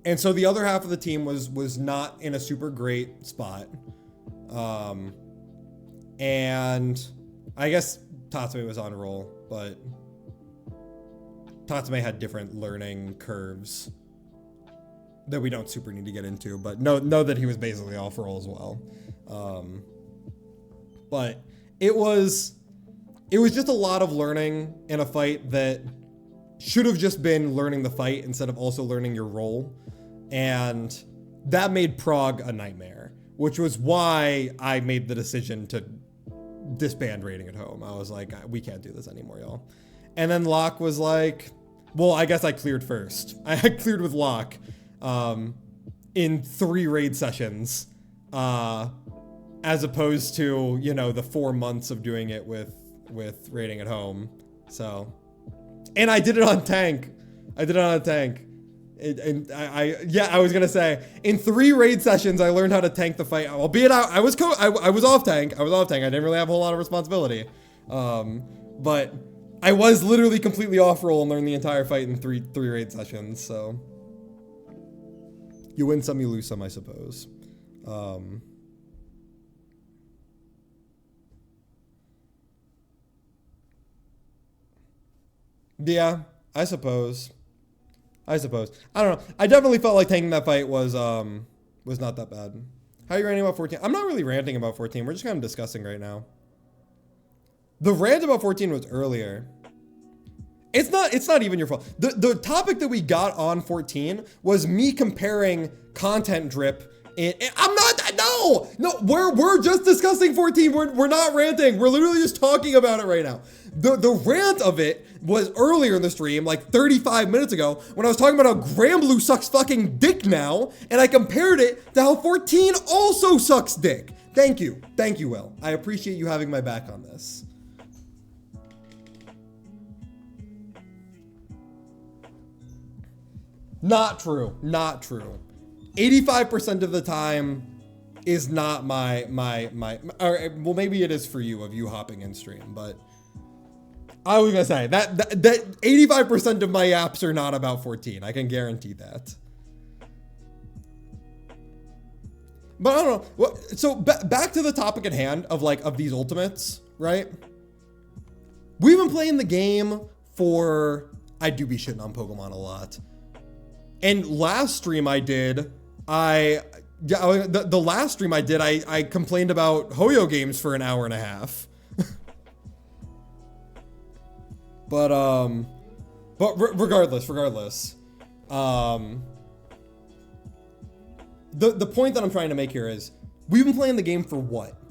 And so the other half of the team was not in a super great spot. And I guess Tatsume was on roll, but Tatsume had different learning curves that we don't super need to get into, but know that he was basically off roll as well. But it was just a lot of learning in a fight that should have just been learning the fight instead of also learning your role. And that made Prague a nightmare, which was why I made the decision to disband Raiding at Home. I was like, we can't do this anymore, y'all. And then Locke was like, well, I guess I cleared first. I cleared with Locke in 3 raid sessions, as opposed to, you know, the 4 months of doing it with Raiding at Home. So, and I did it on tank. I was gonna say, in 3 raid sessions, I learned how to tank the fight. Albeit I was off tank. I didn't really have a whole lot of responsibility. But I was literally completely off roll and learned the entire fight in three raid sessions. So you win some, you lose some, I suppose. Yeah, I suppose. I don't know. I definitely felt like tanking that fight was not that bad. How are you ranting about 14? I'm not really ranting about 14. We're just kind of discussing right now. The rant about 14 was earlier. It's not even your fault. The topic that we got on 14 was me comparing content drip. I'm not, no, we're just discussing 14. We're not ranting. We're literally just talking about it right now. The rant of it was earlier in the stream, like 35 minutes ago, when I was talking about how Granblue sucks fucking dick now, and I compared it to how 14 also sucks dick. Thank you, Will. I appreciate you having my back on this. Not true. 85% of the time is not my, or well, maybe it is for you, of you hopping in stream, but I was gonna say that 85% of my apps are not about 14. I can guarantee that. But I don't know. So back to the topic at hand of these ultimates, right? We've been playing the game for, I do be shitting on Pokemon a lot. And last stream I did, the last stream I did, I complained about Hoyo games for an hour and a half. But regardless, the point that I'm trying to make here is we've been playing the game for what?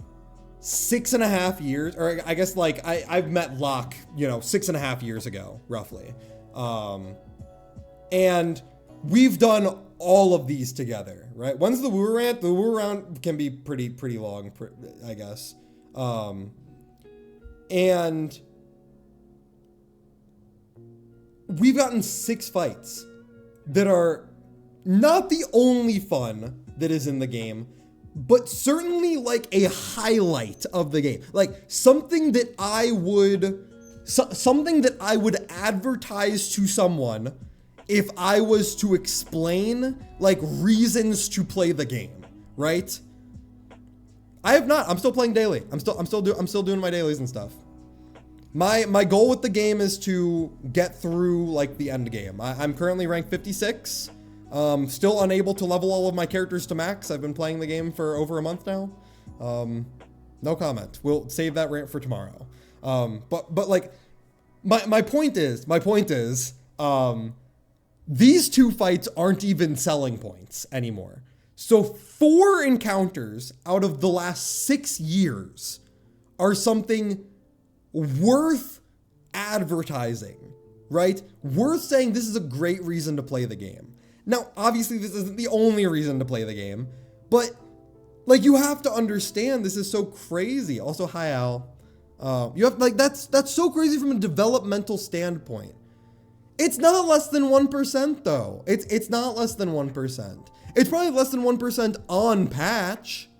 6.5 years, or I guess like I've met Locke, 6.5 years ago, roughly. And we've done all of these together, right? When's the Woo rant? The Woo rant can be pretty long, I guess. And we've gotten 6 fights that are not the only fun that is in the game, but certainly like a highlight of the game. Like something that I would advertise to someone if I was to explain like reasons to play the game, right? I have not. I'm still playing daily. I'm still doing my dailies and stuff. My goal with the game is to get through like the end game. I'm currently ranked 56. Still unable to level all of my characters to max. I've been playing the game for over a month now. No comment. We'll save that rant for tomorrow. But like my point is, these 2 fights aren't even selling points anymore. So 4 encounters out of the last 6 years are something worth advertising, right? Worth saying this is a great reason to play the game. Now, obviously this isn't the only reason to play the game, but like you have to understand this is so crazy. Also, hi Al. You have like that's so crazy from a developmental standpoint. It's not less than 1% though. It's not less than 1%. It's probably less than 1% on patch.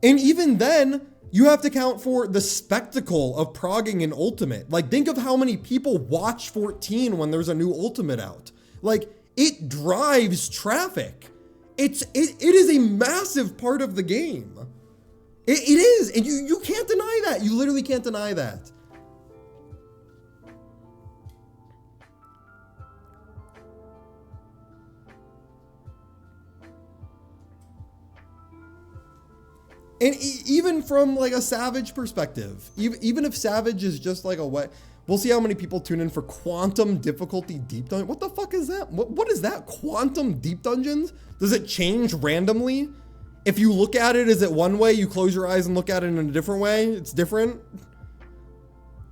And even then, you have to count for the spectacle of progging an ultimate. Like, think of how many people watch 14 when there's a new ultimate out. Like, it drives traffic. It is a massive part of the game. It is, and you can't deny that. You literally can't deny that. And even from like a Savage perspective, even if Savage is just like a We'll see how many people tune in for quantum difficulty deep dungeon. What the fuck is that? What is that? Quantum deep dungeons? Does it change randomly? If you look at it, is it one way? You close your eyes and look at it in a different way? It's different?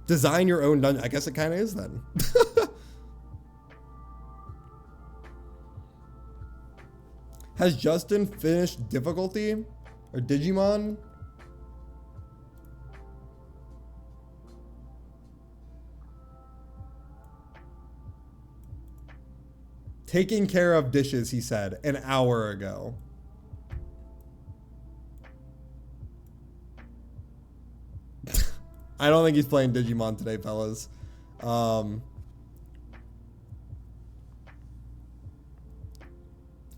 Design your own dungeon. I guess it kind of is then. Has Justin finished difficulty? Or Digimon? Taking care of dishes, he said, an hour ago. I don't think he's playing Digimon today, fellas.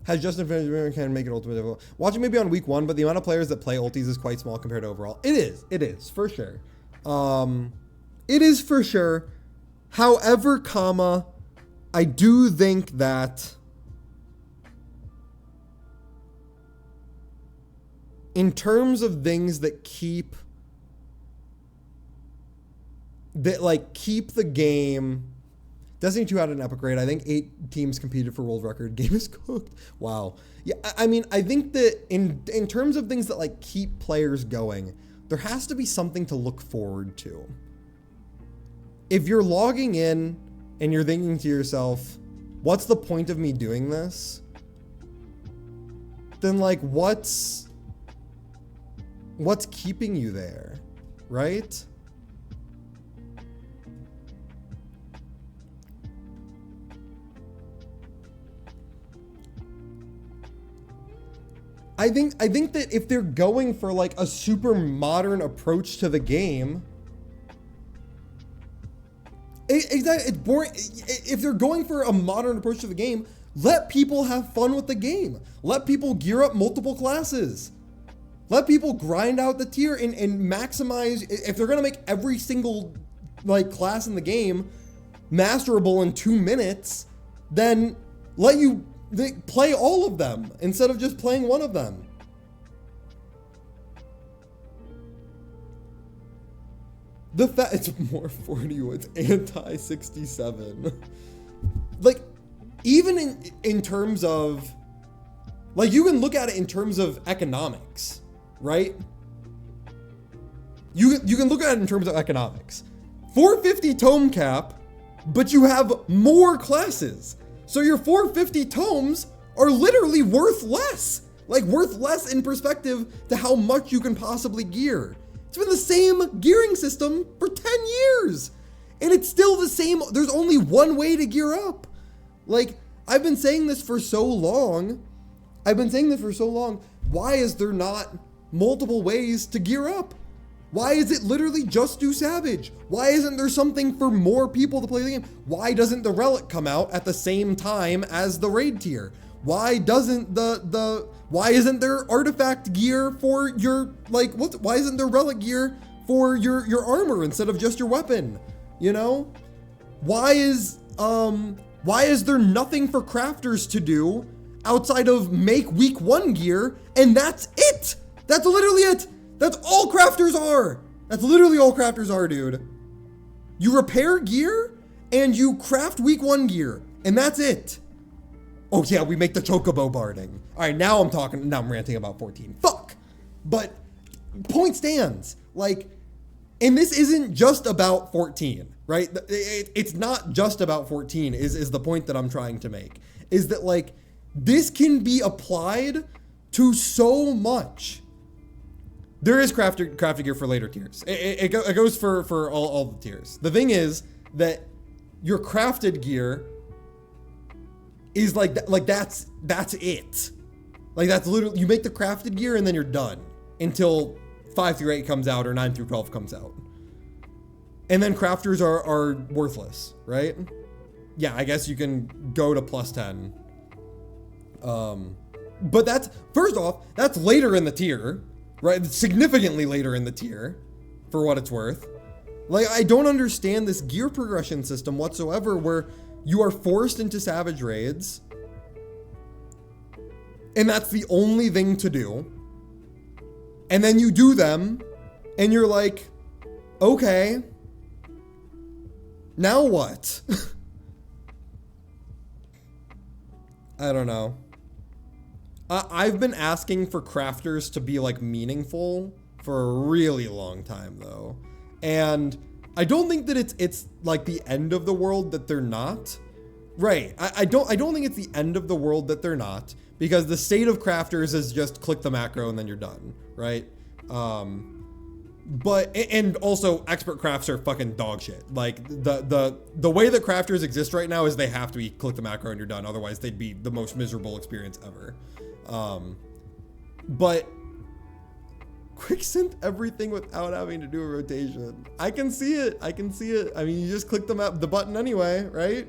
Has Justin finished? Can make it ultimate difficult. Watching maybe on week 1, but the amount of players that play ultis is quite small compared to overall. It is for sure. It is for sure. However, I do think that in terms of things that keep the game. Destiny 2 had an epic raid. I think 8 teams competed for world record. Game is cooked. Wow. Yeah, I mean, I think that in terms of things that like keep players going, there has to be something to look forward to. If you're logging in and you're thinking to yourself, what's the point of me doing this? Then like, what's keeping you there, right? I think that if they're going for like a super modern approach to the game, it's boring. If they're going for a modern approach to the game, let people have fun with the game. Let people gear up multiple classes. Let people grind out the tier and maximize. If they're gonna make every single like class in the game masterable in 2 minutes, then they play all of them instead of just playing one of them. The fact it's more 40, it's anti-67. Like, even in terms of, like, you can look at it in terms of economics, right? You can look at it in terms of economics. 450 tome cap, but you have more classes. So your 450 tomes are literally worth less. Like, worth less in perspective to how much you can possibly gear. It's been the same gearing system for 10 years. And it's still the same. There's only one way to gear up. Like, I've been saying this for so long. Why is there not multiple ways to gear up? Why is it literally just do Savage? Why isn't there something for more people to play the game? Why doesn't the Relic come out at the same time as the raid tier? Why doesn't why isn't there artifact gear for your, like, why isn't there relic gear for your armor instead of just your weapon? You know? Why is there nothing for crafters to do outside of make week 1 gear and that's it? That's literally it. That's all crafters are. That's literally all crafters are, dude. You repair gear and you craft week 1 gear and that's it. Oh yeah, we make the chocobo barding. All right, now I'm ranting about 14. Fuck. But point stands. Like, and this isn't just about 14, right? It's not just about 14 is the point that I'm trying to make. Is that, like, this can be applied to so much. There is crafted gear for later tiers. It goes for all the tiers. The thing is that your crafted gear is that's it. Like, that's literally, you make the crafted gear and then you're done until 5 through 8 comes out or 9 through 12 comes out. And then crafters are worthless, right? Yeah, I guess you can go to plus 10. But that's, first off, that's later in the tier, right? Significantly later in the tier, for what it's worth. Like, I don't understand this gear progression system whatsoever where you are forced into Savage raids, and that's the only thing to do. And then you do them, and you're like, okay, Now what? I don't know. I've been asking for crafters to be like meaningful for a really long time though. And I don't think that it's like the end of the world that they're not. Right. I don't think it's the end of the world that they're not, because the state of crafters is just click the macro and then you're done, right? But and also expert crafts are fucking dog shit. Like the way that crafters exist right now is they have to be click the macro and you're done. Otherwise they'd be the most miserable experience ever. But quick synth everything without having to do a rotation. I can see it. I can see it. I mean, you just click the button anyway, right?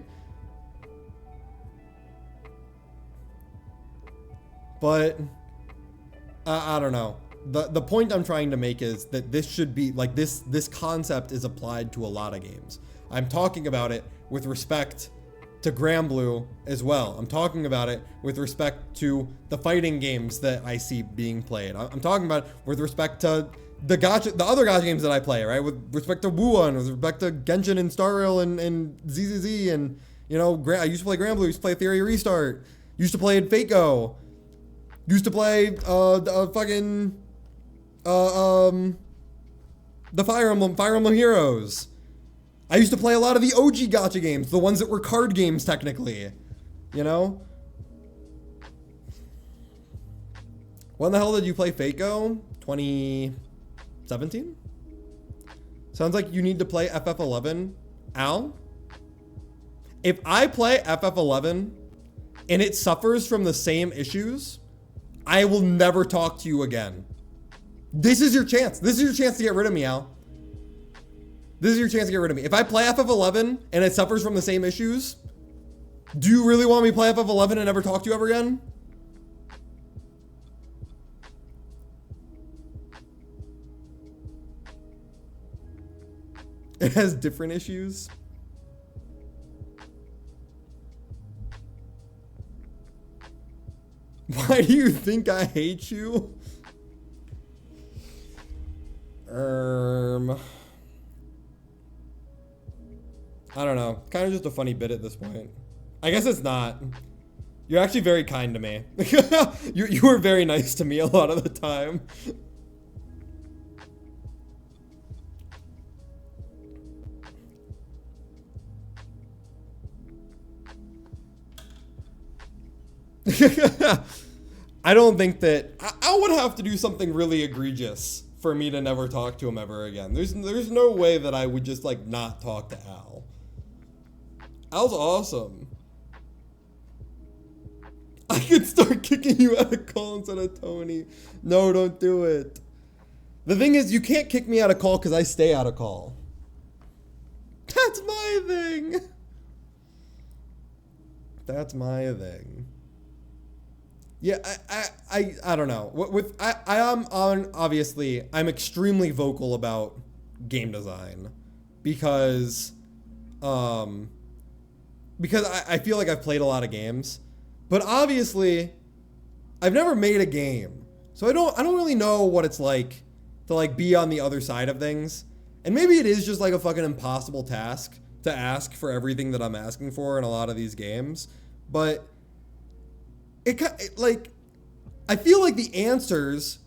But I don't know. The point I'm trying to make is that this should be like this concept is applied to a lot of games. I'm talking about it with respect to Granblue as well. I'm talking about it with respect to the fighting games that I see being played. I'm talking about it with respect to the other gacha games that I play, right? With respect to Wuhan, with respect to Genshin and Star Rail and ZZZ, and you know, I used to play Granblue, used to play Theory Restart, used to play Fate-Go, used to play the Fire Emblem Heroes. I used to play a lot of the OG gacha games, the ones that were card games technically, you know? When the hell did you play Fate-Go? 2017? Sounds like you need to play FF11. Al? If I play FF11 and it suffers from the same issues, I will never talk to you again. This is your chance. This is your chance to get rid of me, Al. This is your chance to get rid of me. If I play FF11 and it suffers from the same issues, do you really want me to play FF11 and never talk to you ever again? It has different issues. Why do you think I hate you? I don't know. Kind of just a funny bit at this point. I guess it's not. You're actually very kind to me. You were very nice to me a lot of the time. I don't think that I would have to do something really egregious for me to never talk to him ever again. There's no way that I would just like not talk to Al. Al's awesome. I could start kicking you out of call instead of Tony. No, don't do it. The thing is, you can't kick me out of call because I stay out of call. That's my thing. That's my thing. Yeah, I don't know. I am on, obviously I'm extremely vocal about game design because I feel like I've played a lot of games, but obviously I've never made a game. So I don't really know what it's like to like be on the other side of things. And maybe it is just like a fucking impossible task to ask for everything that I'm asking for in a lot of these games, but like, I feel like the answers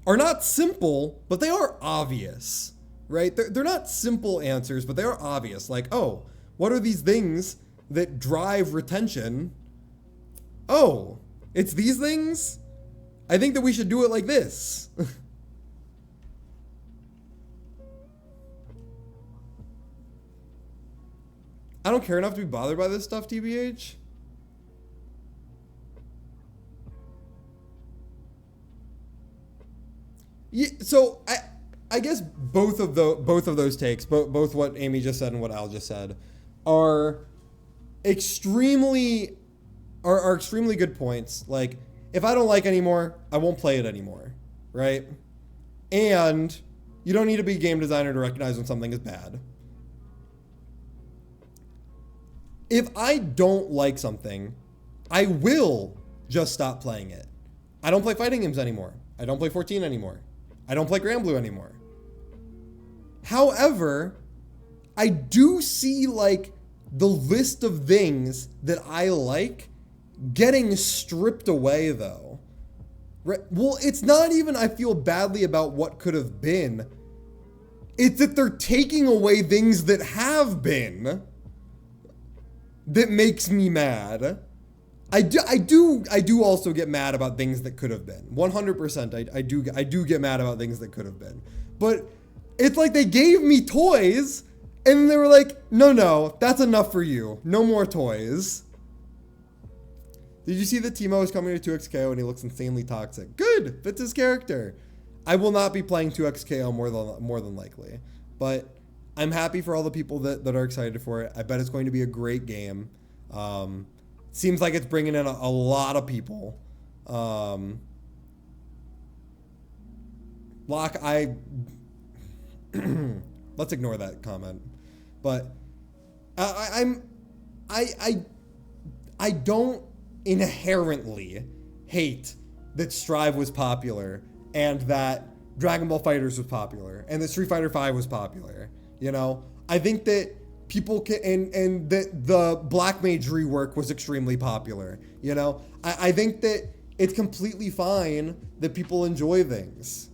are not simple, but they are obvious, right? They're not simple answers, but they are obvious. Like, oh, what are these things that drive retention? Oh, it's these things? I think that we should do it like this. I don't care enough to be bothered by this stuff, TBH. Yeah, so I guess both of those takes, both what Amy just said and what Al just said, are extremely good points. Like, if I don't like anymore, I won't play it anymore, right? And you don't need to be a game designer to recognize when something is bad. If I don't like something, I will just stop playing it. I don't play fighting games anymore. I don't play 14 anymore. I don't play Granblue anymore. However, I do see like the list of things that I like getting stripped away though. Right? Well, it's not even I feel badly about what could have been. It's that they're taking away things that have been that makes me mad. I do also get mad about things that could have been. 100%. I do get mad about things that could have been. But it's like they gave me toys and they were like, no, that's enough for you. No more toys. Did you see that Teemo is coming to 2XKO and he looks insanely toxic? Good, fits his character. I will not be playing 2XKO more than likely. But I'm happy for all the people that are excited for it. I bet it's going to be a great game. Seems like it's bringing in a lot of people. Locke, let's ignore that comment. But I don't inherently hate that Strive was popular and that Dragon Ball FighterZ was popular and that Street Fighter V was popular. You know, I think that people can, and that the Black Mage rework was extremely popular. You know, I think that it's completely fine that people enjoy things.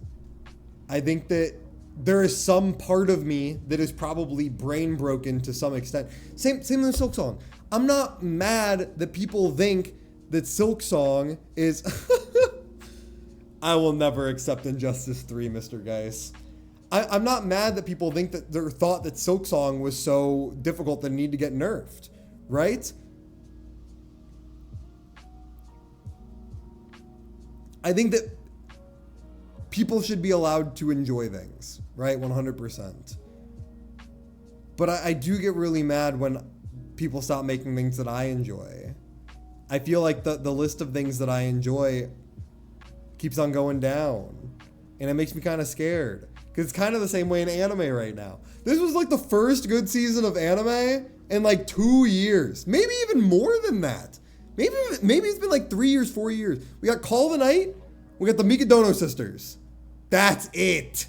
I think that there is some part of me that is probably brain broken to some extent. Same with Silk Song. I'm not mad that people think that Silk Song is... I will never accept Injustice 3, Mr. Geis. I'm not mad that people think that they thought that Silk Song was so difficult that it needed to get nerfed, right? I think that people should be allowed to enjoy things, right? 100%. But I do get really mad when people stop making things that I enjoy. I feel like the list of things that I enjoy keeps on going down. And it makes me kind of scared. Because it's kind of the same way in anime right now. This was like the first good season of anime in like 2 years. Maybe even more than that. Maybe it's been like 3 years, 4 years. We got Call of the Night. We got the Mikadono sisters. That's it.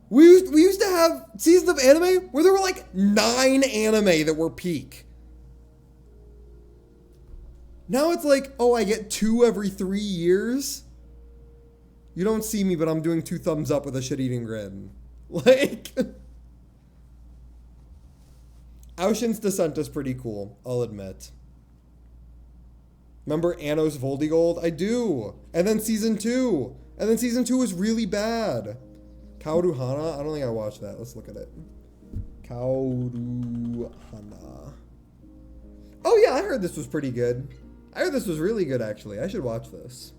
We used to have seasons of anime where there were like 9 anime that were peak. Now it's like, oh, I get 2 every 3 years. You don't see me, but I'm doing 2 thumbs up with a shit-eating grin. Like, Aoshin's Descent is pretty cool, I'll admit. Remember Anno's Voldigold? I do. And then season 2. And then season 2 was really bad. Kaoru Hana? I don't think I watched that. Let's look at it. Kaoru Hana. Oh yeah, I heard this was pretty good. I heard this was really good, actually. I should watch this.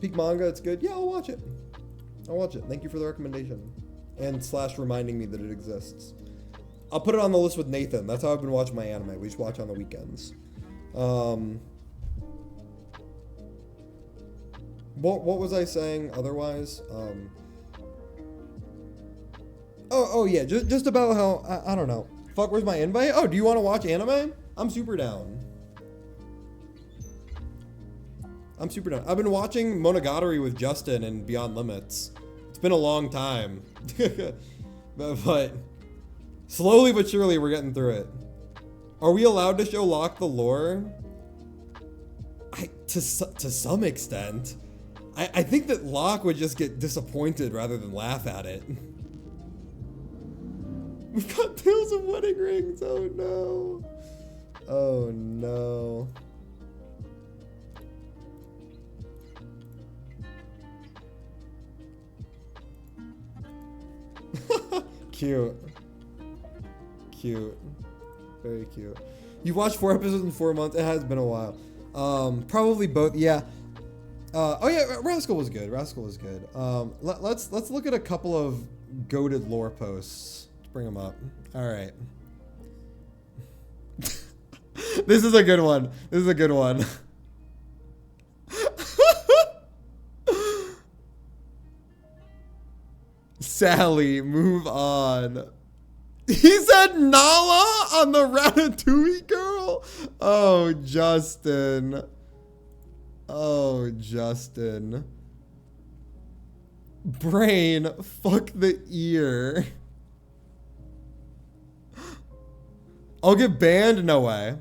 Peak manga, it's good. Yeah, I'll watch it. I'll watch it. Thank you for the recommendation. And / reminding me that it exists. I'll put it on the list with Nathan. That's how I've been watching my anime. We just watch on the weekends. What was I saying otherwise? Oh yeah, just about how, I don't know. Fuck, where's my invite? Oh, do you want to watch anime? I'm super down. I've been watching Monogatari with Justin and Beyond Limits. It's been a long time. but slowly but surely we're getting through it. Are we allowed to show Locke the lore? To some extent. I think that Locke would just get disappointed rather than laugh at it. We've got Tales of Wedding Rings. Oh no. Oh no. Cute. Very cute. You've watched 4 episodes in 4 months. It has been a while. Probably both. Yeah. Oh yeah, Rascal was good. Let's look at a couple of goated lore posts. Let's bring them up. All right. This is a good one. Sally, move on. He said Nala on the Ratatouille girl? Oh, Justin. Oh, Justin. Brain, fuck the ear. I'll get banned? No way.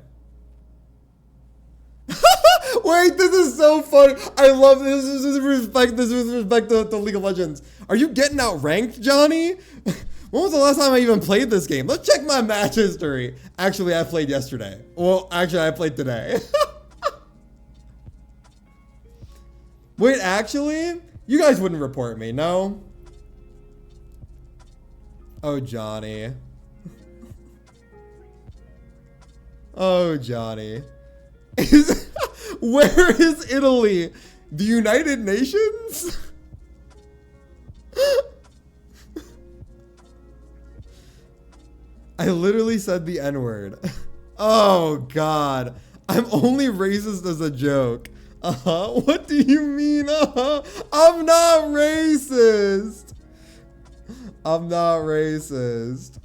Wait, this is so funny. I love this. This is respect. This is respect to League of Legends. Are you getting outranked, Johnny? When was the last time I even played this game? Let's check my match history. Actually, I played yesterday. Well, actually, I played today. Wait, actually? You guys wouldn't report me, no? Oh, Johnny. Oh, Johnny. Where is Italy? The United Nations? I literally said the N-word. Oh, God. I'm only racist as a joke. What do you mean? I'm not racist. I'm not racist.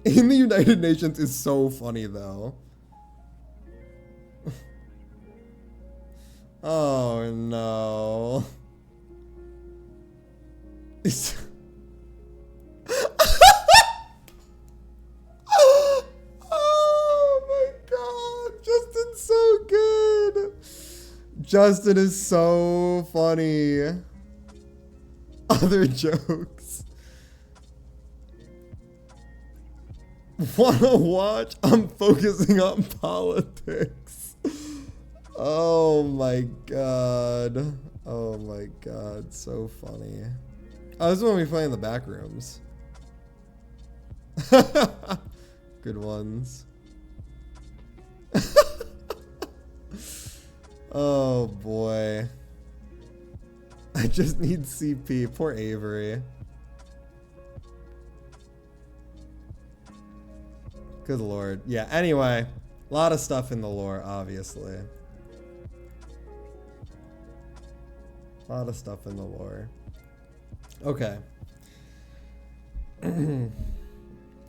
In the United Nations is so funny, though. Oh, no. It's... Oh, my God. Justin's so good. Justin is so funny. Other jokes. Wanna watch? I'm focusing on politics. Oh my God. Oh my God. So funny. Oh, this is when we play in the back rooms. Good ones. Oh boy. I just need CP. Poor Avery. Good lord. Yeah, anyway. A lot of stuff in the lore, obviously. A lot of stuff in the lore. Okay. You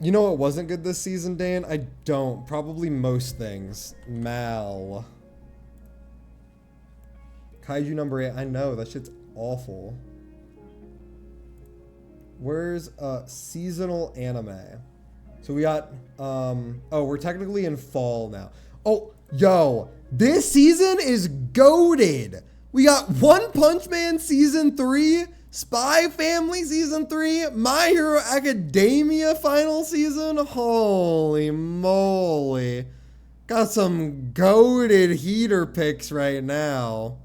know what wasn't good this season, Dane? I don't. Probably most things. Mal. Kaiju number 8. I know. That shit's awful. Where's seasonal anime? So we got, oh, we're technically in fall now. Oh, yo, this season is goated. We got One Punch Man Season 3, Spy Family Season 3, My Hero Academia Final Season. Holy moly. Got some goated heater picks right now.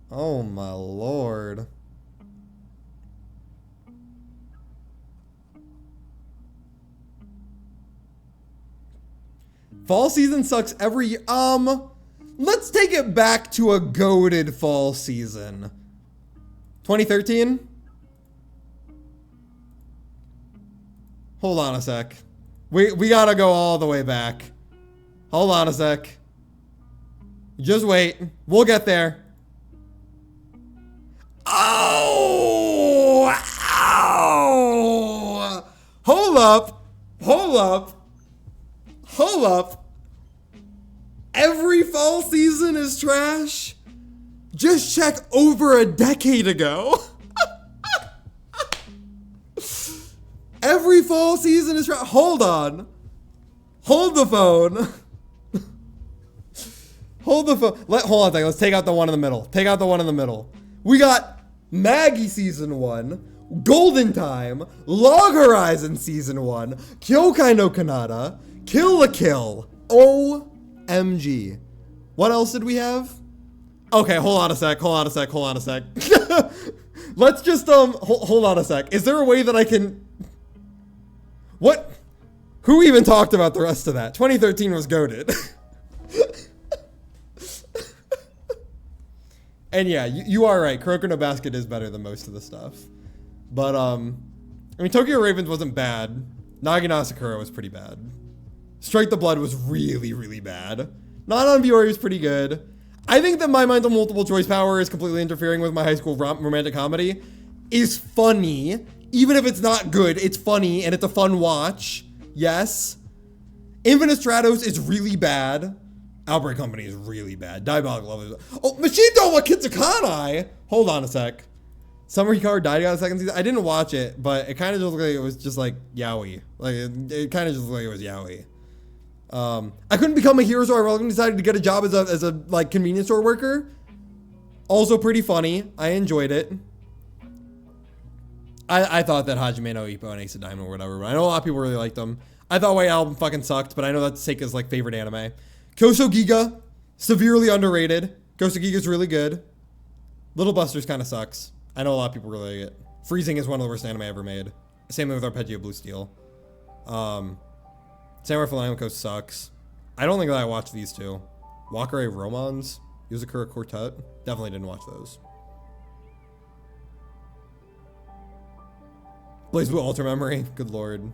Oh my lord. Fall season sucks every year. Let's take it back to a goated fall season. 2013? Hold on a sec. We gotta go all the way back. Hold on a sec. Just wait. We'll get there. Oh! Ow! Hold up. Hold up. Hold up. Every fall season is trash? Just check over a decade ago. Every fall season is trash. Hold on. Hold the phone. Hold the phone. Hold on a second. Let's take out the one in the middle. Take out the one in the middle. We got Maggie Season 1, Golden Time, Log Horizon Season 1, Kyokai no Kanata, Kill la Kill. OMG. What else did we have? Okay, hold on a sec. Hold on a sec. Hold on a sec. Let's just, hold on a sec. Is there a way that I can... What? Who even talked about the rest of that? 2013 was goated. And yeah, you are right. Kuroko no Basket is better than most of the stuff. But, I mean, Tokyo Ravens wasn't bad. Nagina Sakura was pretty bad. Strike the Blood was really, really bad. Not on Biori was pretty good. I think that My Mind's Multiple Choice Power is completely interfering with my high school romantic comedy. Is funny. Even if it's not good, it's funny and it's a fun watch. Yes. Infinite Stratos is really bad. Outbreak Company is really bad. Diabolic Love is... Oh, Machine Doma Kitsukanai! Hold on a sec. Summer Hikaru died on the second season. I didn't watch it, but it kind of just looked like it was just like yaoi. Like it kind of just looked like it was yaoi. I couldn't become a hero, so I reluctantly decided to get a job as a like convenience store worker. Also pretty funny. I enjoyed it. I thought that Hajime no Ippo and Ace of Diamond or whatever, but I know a lot of people really liked them. I thought White Album fucking sucked, but I know that's Seika's like favorite anime. Koso Giga, severely underrated. Koso Giga's really good. Little Busters kind of sucks. I know a lot of people really like it. Freezing is one of the worst anime ever made. Same thing with Arpeggio Blue Steel. Samurai Flamenco sucks. I don't think that I watched these two. Wakare Romans, Yuzakura Quartet. Definitely didn't watch those. Blaze Blue Ultra Memory. Good lord.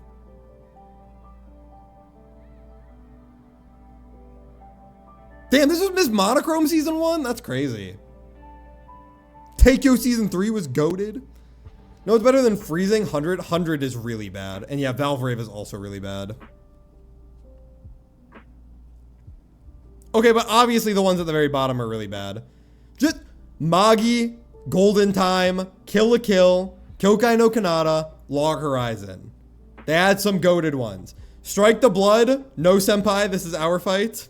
Damn, this was Miss Monochrome season 1? That's crazy. Teikyo season 3 was goated. No, it's better than Freezing. 100. 100 is really bad. And yeah, Valve Rave is also really bad. Okay, but obviously the ones at the very bottom are really bad. Just Magi, Golden Time, Kill la Kill, Kyokai no Kanata, Log Horizon. They had some goated ones. Strike the Blood, No Senpai, This Is Our Fight.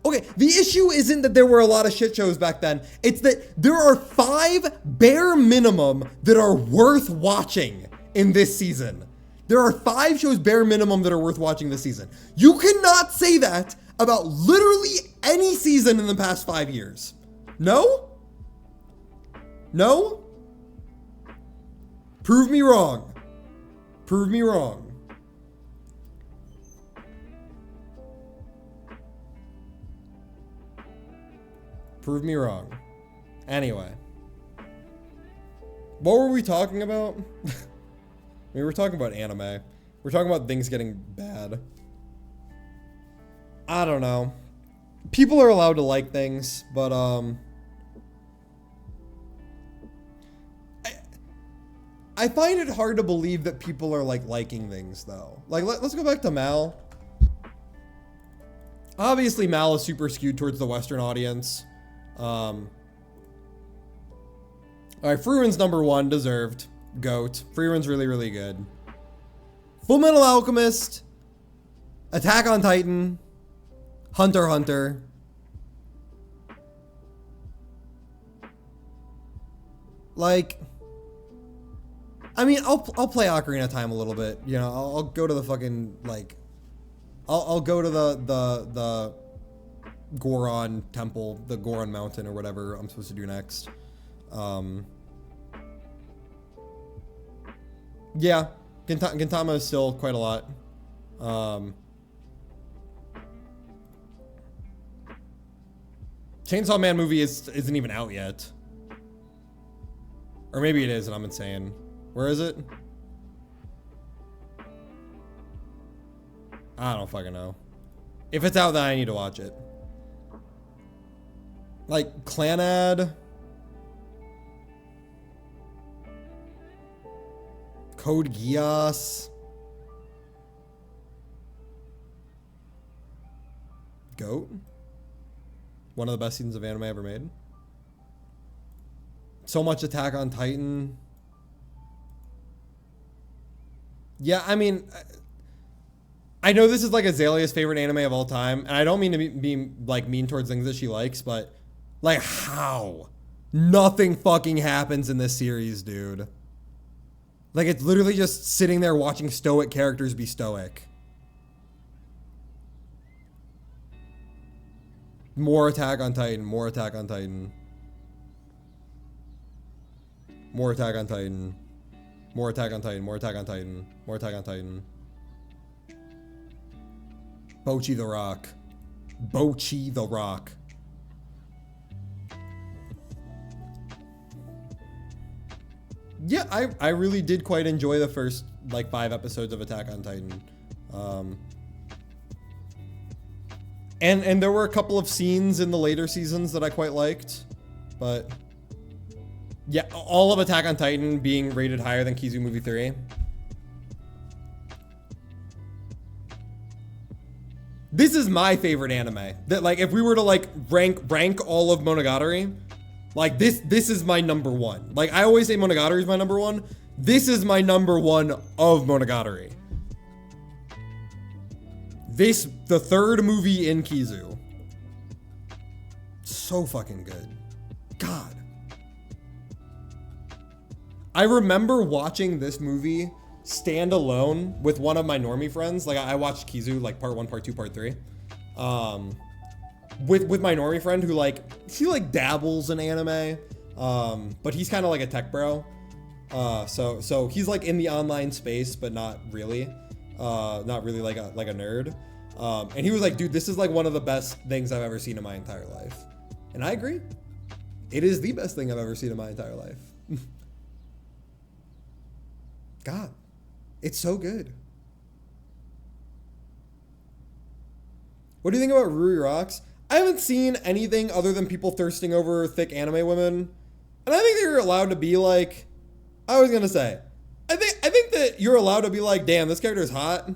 Okay, the issue isn't that there were a lot of shit shows back then. It's that there are 5 bare minimum that are worth watching in this season. There are 5 shows bare minimum that are worth watching this season. You cannot say that about literally any season in the past 5 years. No? No? Prove me wrong. Prove me wrong. Prove me wrong. Anyway. What were we talking about? We were talking about anime. We're talking about things getting bad. I don't know. People are allowed to like things, but I find it hard to believe that people are like liking things though. Like let's go back to Mal. Obviously Mal is super skewed towards the Western audience. All right, Fruin's number 1, deserved. GOAT. Fruin's really, really good. Full Metal Alchemist, Attack on Titan, Hunter x Hunter. Like, I mean, I'll play Ocarina of Time a little bit. You know, I'll go to the fucking like, I'll go to the Goron temple, the Goron mountain or whatever I'm supposed to do next. Yeah, Gintama is still quite a lot. Chainsaw Man movie isn't even out yet. Or maybe it is and I'm insane. Where is it? I don't fucking know. If it's out, then I need to watch it. Like, Clanad. Code Geass. GOAT. One of the best seasons of anime ever made. So much Attack on Titan. Yeah, I mean, I know this is like Azalea's favorite anime of all time, and I don't mean to be like mean towards things that she likes, but like how? Nothing fucking happens in this series, dude. Like it's literally just sitting there watching stoic characters be stoic. More Attack on Titan, more Attack on Titan. More Attack on Titan. More Attack on Titan, more Attack on Titan, more Attack on Titan. Bocchi the Rock. Bocchi the Rock. Yeah, I really did quite enjoy the first like 5 episodes of Attack on Titan. And there were a couple of scenes in the later seasons that I quite liked, but yeah, all of Attack on Titan being rated higher than Kizu Movie 3. this is my favorite anime. That like if we were to like rank all of Monogatari, like this is my number one. Like I always say Monogatari is my number one. This is my number one of Monogatari. The third movie in Kizu. So fucking good. God. I remember watching this movie stand alone with one of my normie friends. Like I watched Kizu like part 1, part 2, part 3. With my normie friend who like he like dabbles in anime. But he's kind of like a tech bro. So he's like in the online space, but not really like a nerd. And he was like, dude, this is like one of the best things I've ever seen in my entire life. And I agree. It is the best thing I've ever seen in my entire life. God, it's so good. What do you think about Ruri Rocks? I haven't seen anything other than people thirsting over thick anime women. And I think they're allowed to be like, I was gonna say, I think that you're allowed to be like, damn, this character is hot.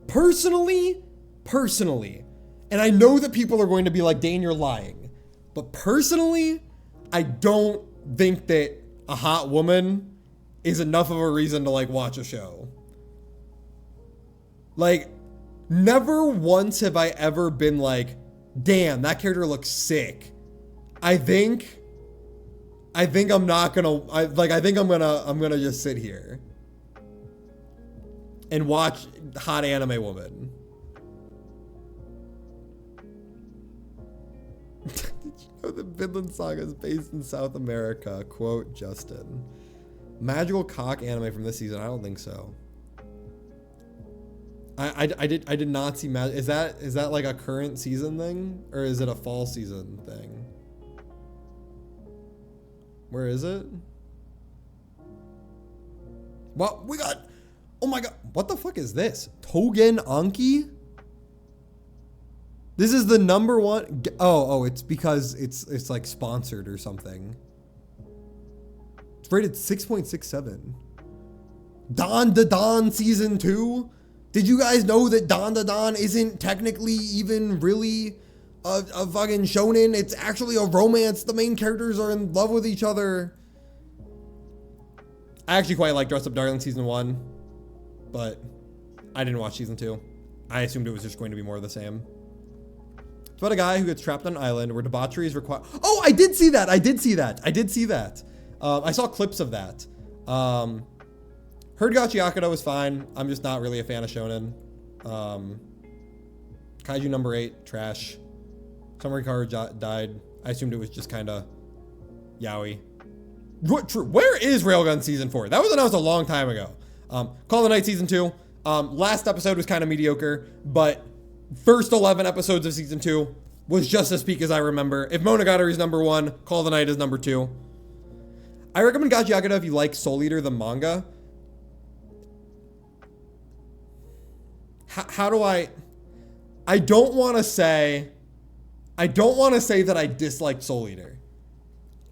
Personally, and I know that people are going to be like, Dane, you're lying. But personally, I don't think that a hot woman is enough of a reason to like watch a show. Like, never once have I ever been like, damn, that character looks sick. I think I'm not gonna, I think I'm gonna just sit here and watch hot anime woman. Did you know the Vinland Saga is based in South America? Quote Justin. Magical cock anime from this season? I don't think so. I did not see is that like a current season thing, or is it a fall season thing? Where is it? Well, we got, oh my god, what the fuck is this? Togen Anki? This is the number one. Oh, it's because it's like sponsored or something. It's rated 6.67. Don Da Don season 2. Did you guys know that Don Da Don isn't technically even really a fucking shonen? It's actually a romance. The main characters are in love with each other. I actually quite like Dress Up Darling season 1, but I didn't watch season 2. I assumed it was just going to be more of the same. It's about a guy who gets trapped on an island where debauchery is required. Oh, I did see that. I saw clips of that. Heard Gachi Yakuda was fine. I'm just not really a fan of shonen. Kaiju number 8, trash. Summary card died. I assumed it was just kind of yaoi. True. Where is Railgun season 4? That was announced a long time ago. Call of the Night season 2. Last episode was kind of mediocre, but first 11 episodes of season 2 was just as peak as I remember. If Monogatari is number 1, Call of the Night is number 2. I recommend Gachi Yakuda if you like Soul Eater the manga. How do I don't want to say that I dislike Soul Eater.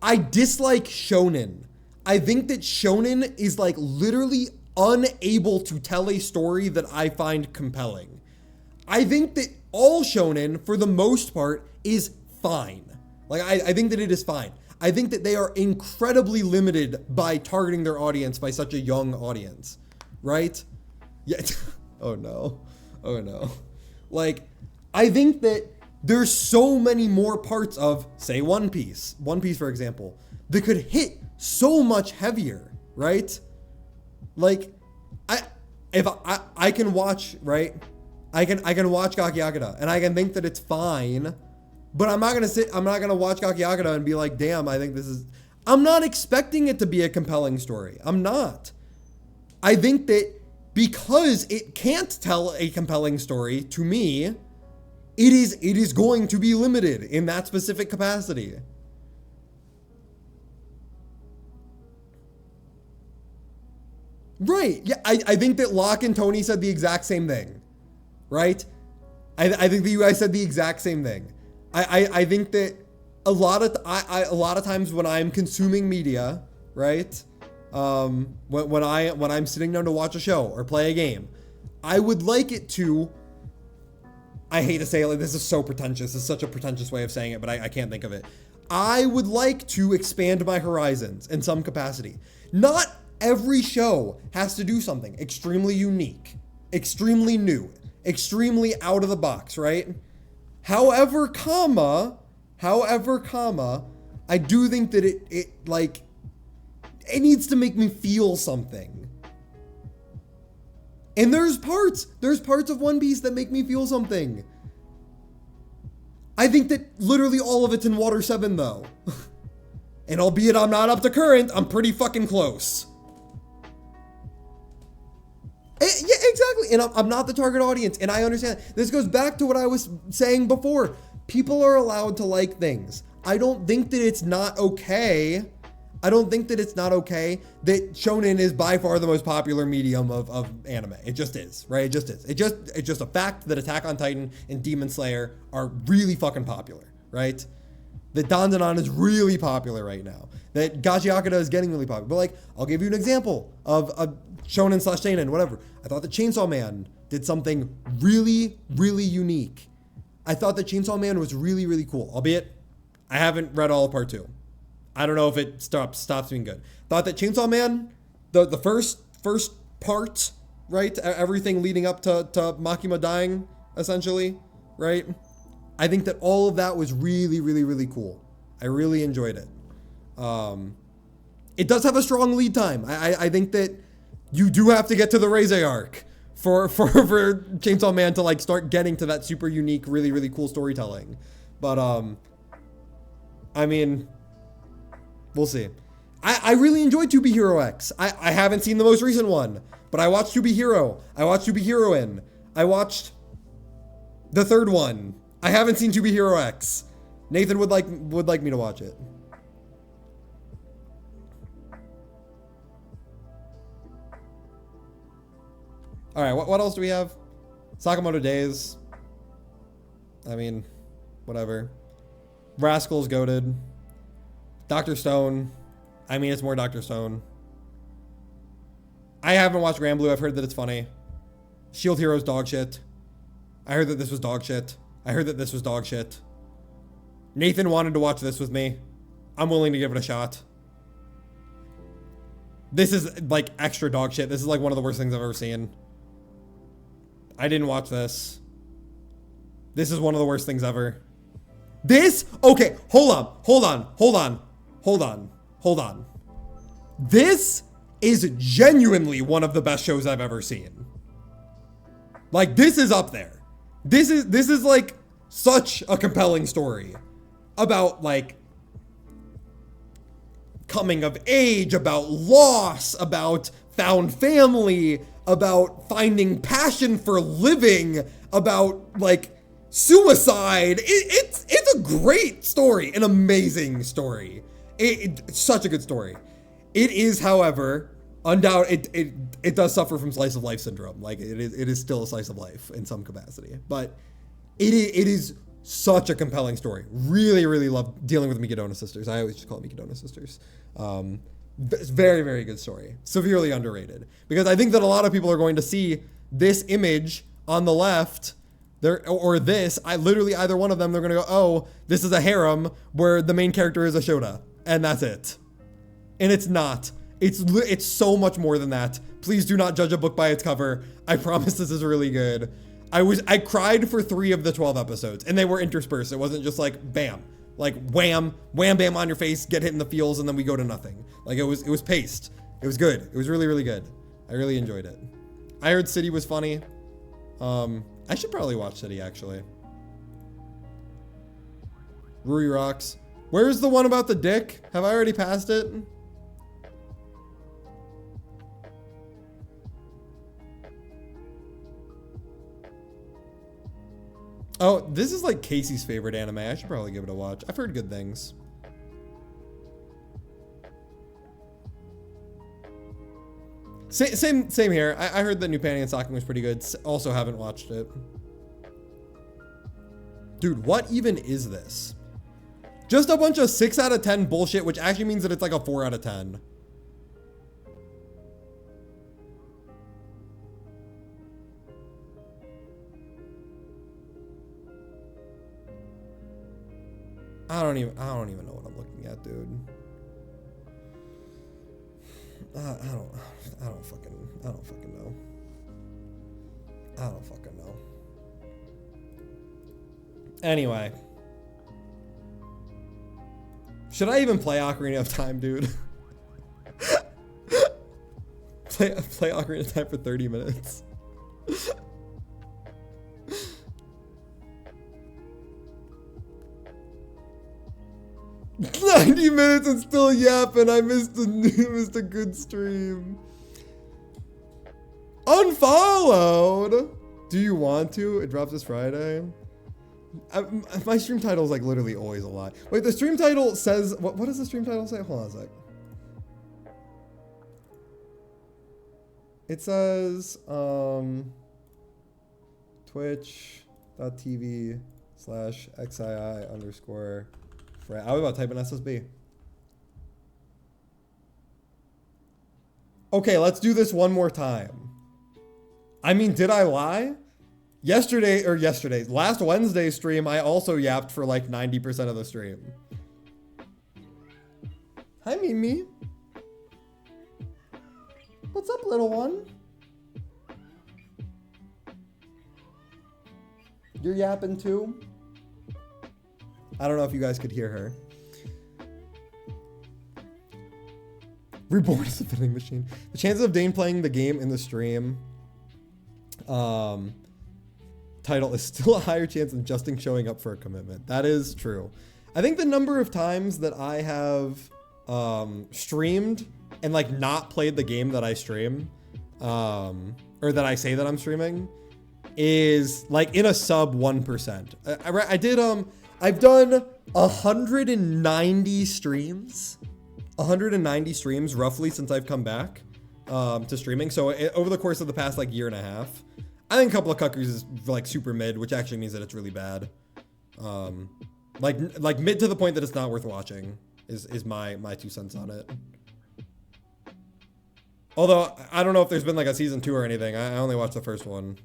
I dislike shonen. I think that shonen is like literally unable to tell a story that I find compelling. I think that all shonen, for the most part, is fine. Like, I think that it is fine. I think that they are incredibly limited by targeting their audience by such a young audience, right? Yeah. Oh no. Like, I think that there's so many more parts of, say, One Piece, for example, that could hit so much heavier, right? Like, I can watch, right? I can watch Gaki Yakuda and I can think that it's fine, but I'm not gonna watch Gaki Yakuda and be like, damn, I think this is, I'm not expecting it to be a compelling story. I'm not. I think that because it can't tell a compelling story, to me, it is going to be limited in that specific capacity. Right. Yeah, I think that Locke and Tony said the exact same thing. Right? I think that you guys said the exact same thing. I think that a lot of times when I'm consuming media, right? When I'm sitting down to watch a show or play a game, I would like it to, I hate to say it, like, this is so pretentious. This is such a pretentious way of saying it, but I can't think of it. I would like to expand my horizons in some capacity. Not every show has to do something extremely unique, extremely new, extremely out of the box, right? However, I do think that it needs to make me feel something. And there's parts of One Piece that make me feel something. I think that literally all of it's in Water 7 though. And albeit I'm not up to current, I'm pretty fucking close. Yeah, exactly. And I'm not the target audience, and I understand. This goes back to what I was saying before. People are allowed to like things. I don't think that it's not okay. I don't think that it's not okay that shonen is by far the most popular medium of anime. It just is, right? It just is. It's just a fact that Attack on Titan and Demon Slayer are really fucking popular, right? That Dandadan is really popular right now. That Gachi Akata is getting really popular. But like, I'll give you an example of a shonen / seinen, whatever. I thought that Chainsaw Man did something really, really unique. I thought that Chainsaw Man was really, really cool. Albeit, I haven't read all of part 2. I don't know if it stops being good. Thought that Chainsaw Man, the first part, right? Everything leading up to Makima dying, essentially, right? I think that all of that was really, really, really cool. I really enjoyed it. It does have a strong lead time. I think that you do have to get to the Reze arc for Chainsaw Man to like start getting to that super unique, really, really cool storytelling. But I mean, we'll see. I really enjoyed To Be Hero X. I haven't seen the most recent one, but I watched To Be Hero. I watched To Be Heroine. I watched the third one. I haven't seen To Be Hero X. Nathan would like me to watch it. All right, what else do we have? Sakamoto Days. I mean, whatever. Rascal's goated. Dr. Stone. I mean, it's more Dr. Stone. I haven't watched Grand Blue. I've heard that it's funny. Shield Hero's dog shit. I heard that this was dog shit. I heard that this was dog shit. Nathan wanted to watch this with me. I'm willing to give it a shot. This is like extra dog shit. This is like one of the worst things I've ever seen. I didn't watch this. This is one of the worst things ever. This? Okay, hold on. This is genuinely one of the best shows I've ever seen. Like, this is up there. This is like such a compelling story about like coming of age, about loss, about found family, about finding passion for living, about like suicide. It's a great story, an amazing story. It's such a good story. It is, however, undoubtedly, it does suffer from slice of life syndrome. Like it is still a slice of life in some capacity, but it is such a compelling story. Really, really love dealing with Mikidona sisters. I always just call it Mikidona sisters. It's very, very good story. Severely underrated, because I think that a lot of people are going to see this image on the left there, or this. Literally either one of them, they're going to go, oh, this is a harem where the main character is a Shota, and that's it. And it's not. It's so much more than that. Please do not judge a book by its cover. I promise this is really good. I cried for 3 of the 12 episodes, and they were interspersed. It wasn't just like bam, like wham, wham, bam on your face, get hit in the feels, and then we go to nothing. Like it was paced. It was good. It was really, really good. I really enjoyed it. I heard City was funny. I should probably watch City actually. Rui rocks. Where's the one about the dick? Have I already passed it? Oh, this is like Casey's favorite anime. I should probably give it a watch. I've heard good things. Same here. I heard that New Panty and Stocking was pretty good. Also haven't watched it. Dude, what even is this? Just a bunch of 6 out of 10 bullshit, which actually means that it's like a 4 out of 10. I don't even know what I'm looking at, dude. I don't fucking know. I don't fucking know. Anyway. Should I even play Ocarina of Time, dude? play Ocarina of Time for 30 minutes. 90 minutes and still yapping. I missed a good stream. Unfollowed? Do you want to? It drops this Friday. My stream title is like literally always a lie. Wait, the stream title says, what does the stream title say? Hold on a sec. It says, twitch.tv/xii_. I was about to type in SSB. Okay, let's do this one more time. I mean, did I lie? Last Wednesday's stream, I also yapped for like 90% of the stream. Hi, Mimi. What's up, little one? You're yapping too? I don't know if you guys could hear her. Reborn is a vending machine. The chances of Dane playing the game in the stream title is still a higher chance than Justin showing up for a commitment. That is true. I think the number of times that I have streamed and like not played the game that I stream, or that I say that I'm streaming, is like in a sub 1%. I've done 190 streams. 190 streams roughly since I've come back to streaming. So over the course of the past like year and a half, I think a couple of cuckers is like super mid, which actually means that it's really bad. Like mid to the point that it's not worth watching is my 2 cents on it. Although I don't know if there's been like a season 2 or anything. I only watched the first one.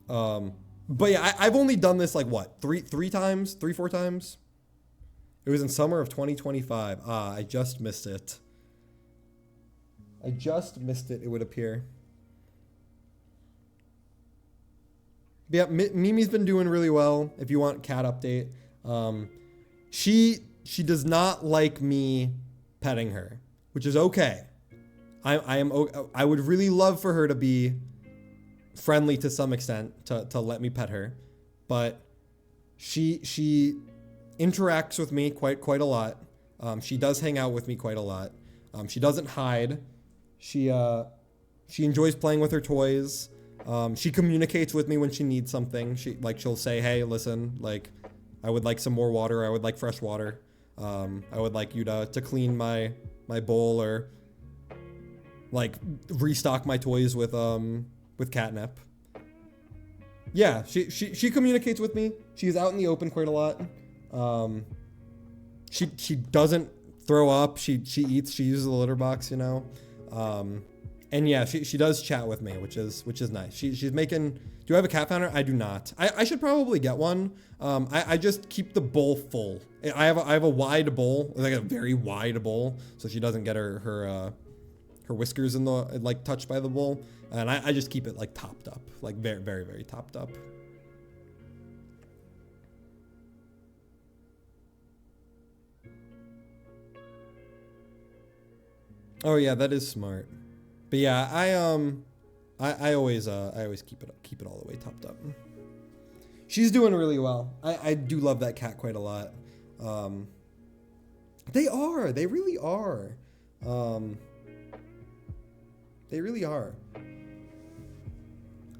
But yeah, I've only done this like what, three, 4 times? It was in summer of 2025. I just missed it. It would appear. But yeah, Mimi's been doing really well. If you want cat update, she does not like me petting her, which is okay. I would really love for her to be friendly to some extent, to let me pet her, but she interacts with me quite a lot. She does hang out with me quite a lot. She doesn't hide. She enjoys playing with her toys. She communicates with me when she needs something. She'll say, hey, listen, like, I would like some more water. I would like fresh water. I would like you to clean my bowl, or like restock my toys with catnip. Yeah, she communicates with me. She's out in the open quite a lot. She doesn't throw up. She eats. She uses the litter box, you know. And yeah, she does chat with me, which is nice. She's making. Do I have a cat founder? I do not. I should probably get one. I just keep the bowl full. I have a wide bowl, like a very wide bowl, so she doesn't get her whiskers in the like touched by the bowl. And I just keep it like topped up, like very, very, very topped up. Oh yeah, that is smart. But yeah, I always keep it all the way topped up. She's doing really well. I do love that cat quite a lot. They really are. They really are.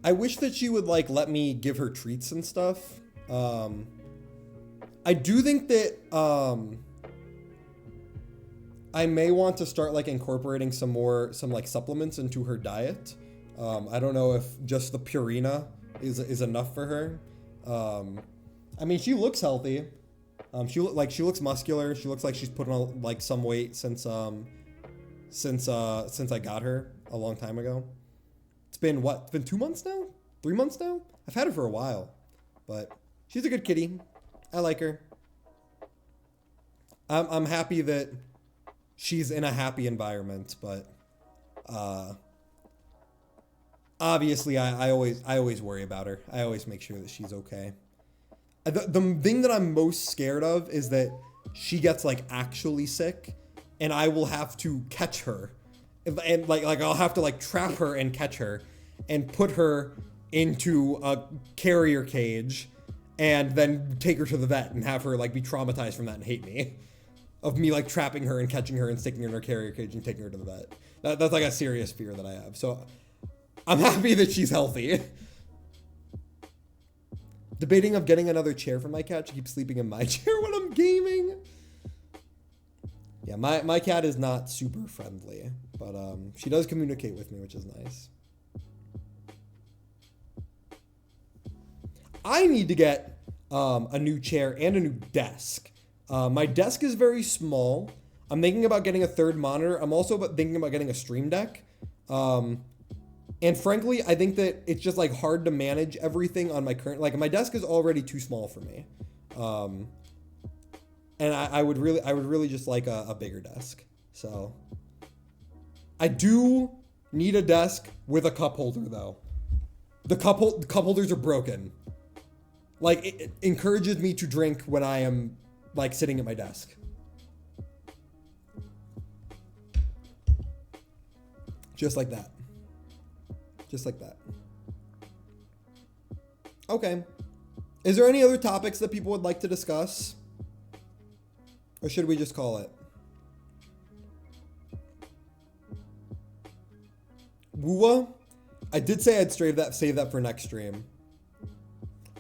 I wish that she would like let me give her treats and stuff. I do think that I may want to start like incorporating some like supplements into her diet. I don't know if just the Purina is enough for her. I mean, she looks healthy. She looks muscular. She looks like she's put on like some weight since I got her a long time ago. It's been 2 months now? 3 months now. I've had her for a while, but she's a good kitty. I like her. I'm happy that she's in a happy environment, but obviously I always worry about her. I always make sure that she's okay. The thing that I'm most scared of is that she gets like actually sick and I will have to catch her. And like I'll have to like trap her and catch her and put her into a carrier cage and then take her to the vet and have her like be traumatized from that and hate me. Of me like trapping her and catching her and sticking her in her carrier cage and taking her to the vet. That's like a serious fear that I have. So I'm happy that she's healthy. Debating of getting another chair for my cat. She keeps sleeping in my chair when I'm gaming. Yeah, my cat is not super friendly, but she does communicate with me, which is nice. I need to get a new chair and a new desk. My desk is very small. I'm thinking about getting a third monitor. I'm also thinking about getting a Stream Deck. And frankly, I think that it's just like hard to manage everything on my current, like my desk is already too small for me. And I would really just like a bigger desk. So I do need a desk with a cup holder though. The cup holders are broken. Like it encourages me to drink when I am like sitting at my desk. Just like that. Just like that. Okay. Is there any other topics that people would like to discuss? Or should we just call it? Woowa? I did say I'd save that for next stream.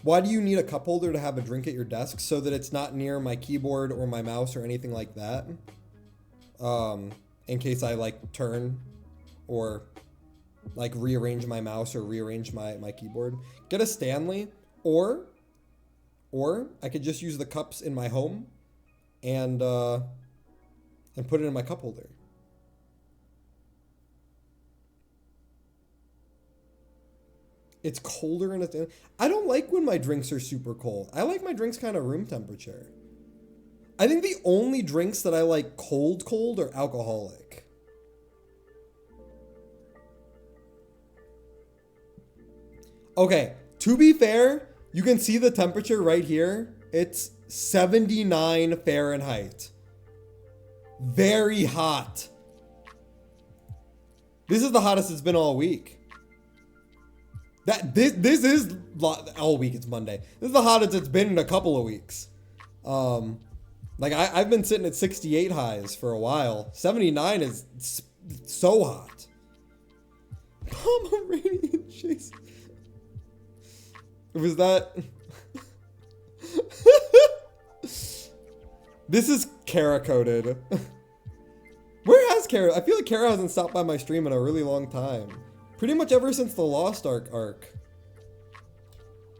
Why do you need a cup holder to have a drink at your desk? So that it's not near my keyboard or my mouse or anything like that. In case I like turn or like rearrange my mouse or rearrange my keyboard. Get a Stanley or I could just use the cups in my home and put it in my cup holder. It's colder in a... I don't like when my drinks are super cold. I like my drinks kind of room temperature. I think the only drinks that I like cold are alcoholic. Okay, to be fair, you can see the temperature right here. It's 79 Fahrenheit. Very hot. This is the hottest it's been all week. This is all week. It's Monday. This is the hottest it's been in a couple of weeks. Like I've been sitting at 68 highs for a while. 79 is so hot. Pomeranian chase. Was that? This is Kara coded. Where has Kara? I feel like Kara hasn't stopped by my stream in a really long time. Pretty much ever since the Lost Ark.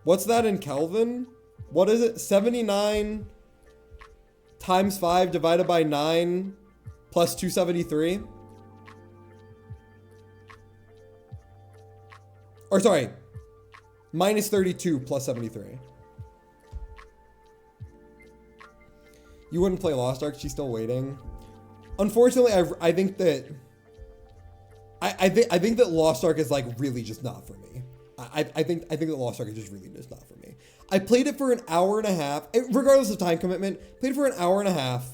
What's that in Kelvin? What is it? 79 times 5 divided by 9 plus 273? Or sorry, minus 32 plus 73. You wouldn't play Lost Ark? She's still waiting. Unfortunately, I think that... I think that Lost Ark is like really just not for me. I think that Lost Ark is just really just not for me. I played it for an hour and a half, regardless of time commitment. Played it for an hour and a half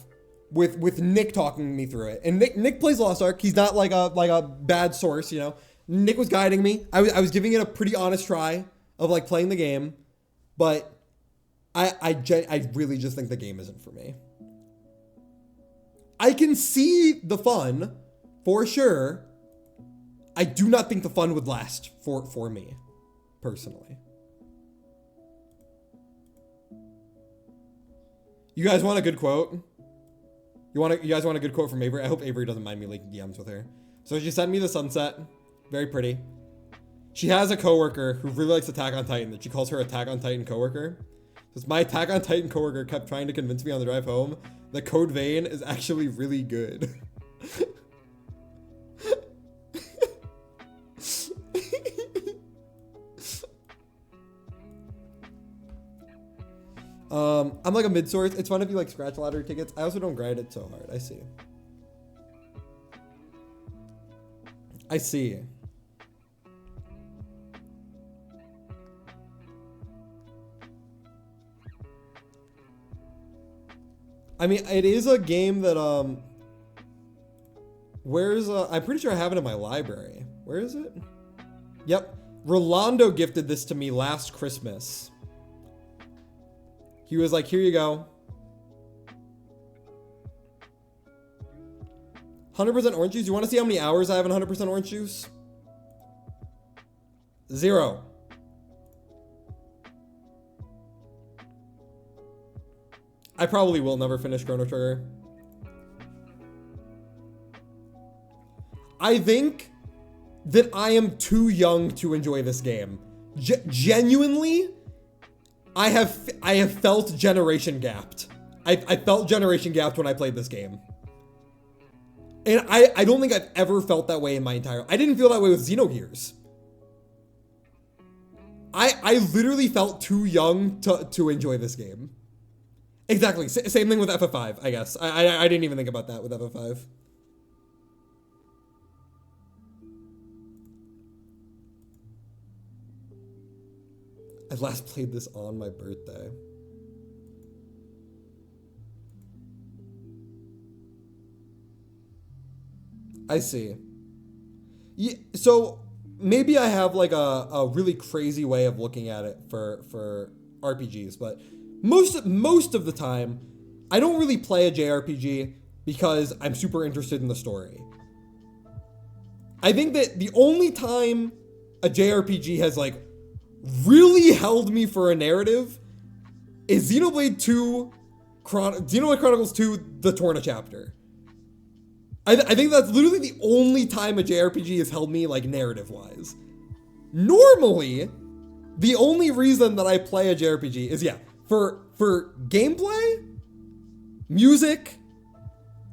with Nick talking me through it. And Nick plays Lost Ark. He's not like a bad source, you know. Nick was guiding me. I was giving it a pretty honest try of like playing the game, but I really just think the game isn't for me. I can see the fun for sure. I do not think the fun would last for me, personally. You guys want a good quote? You guys want a good quote from Avery? I hope Avery doesn't mind me linking DMs with her. So she sent me the sunset. Very pretty. She has a coworker who really likes Attack on Titan that she calls her Attack on Titan coworker. Because my Attack on Titan coworker kept trying to convince me on the drive home that Code Vein is actually really good. I'm like a mid-source. It's fun if you like scratch lottery tickets. I also don't grind it so hard. I see. I see. I mean, it is a game that, where's, I'm pretty sure I have it in my library. Where is it? Yep. Rolando gifted this to me last Christmas. He was like, here you go. 100% orange juice. You want to see how many hours I have in 100% orange juice? 0. I probably will never finish Chrono Trigger. I think that I am too young to enjoy this game. Genuinely, I have felt generation gapped. I felt generation gapped when I played this game. And I don't think I've ever felt that way in my entire... I didn't feel that way with Xenogears. I literally felt too young to enjoy this game. Exactly. Same thing with FF5, I guess. I didn't even think about that with FF5. I last played this on my birthday. I see. Yeah, so maybe I have like a really crazy way of looking at it for RPGs, but most of the time, I don't really play a JRPG because I'm super interested in the story. I think that the only time a JRPG has like really held me for a narrative is Xenoblade Chronicles 2, the Torna chapter. I think that's literally the only time a JRPG has held me like narrative-wise. Normally, the only reason that I play a JRPG is, for gameplay, music,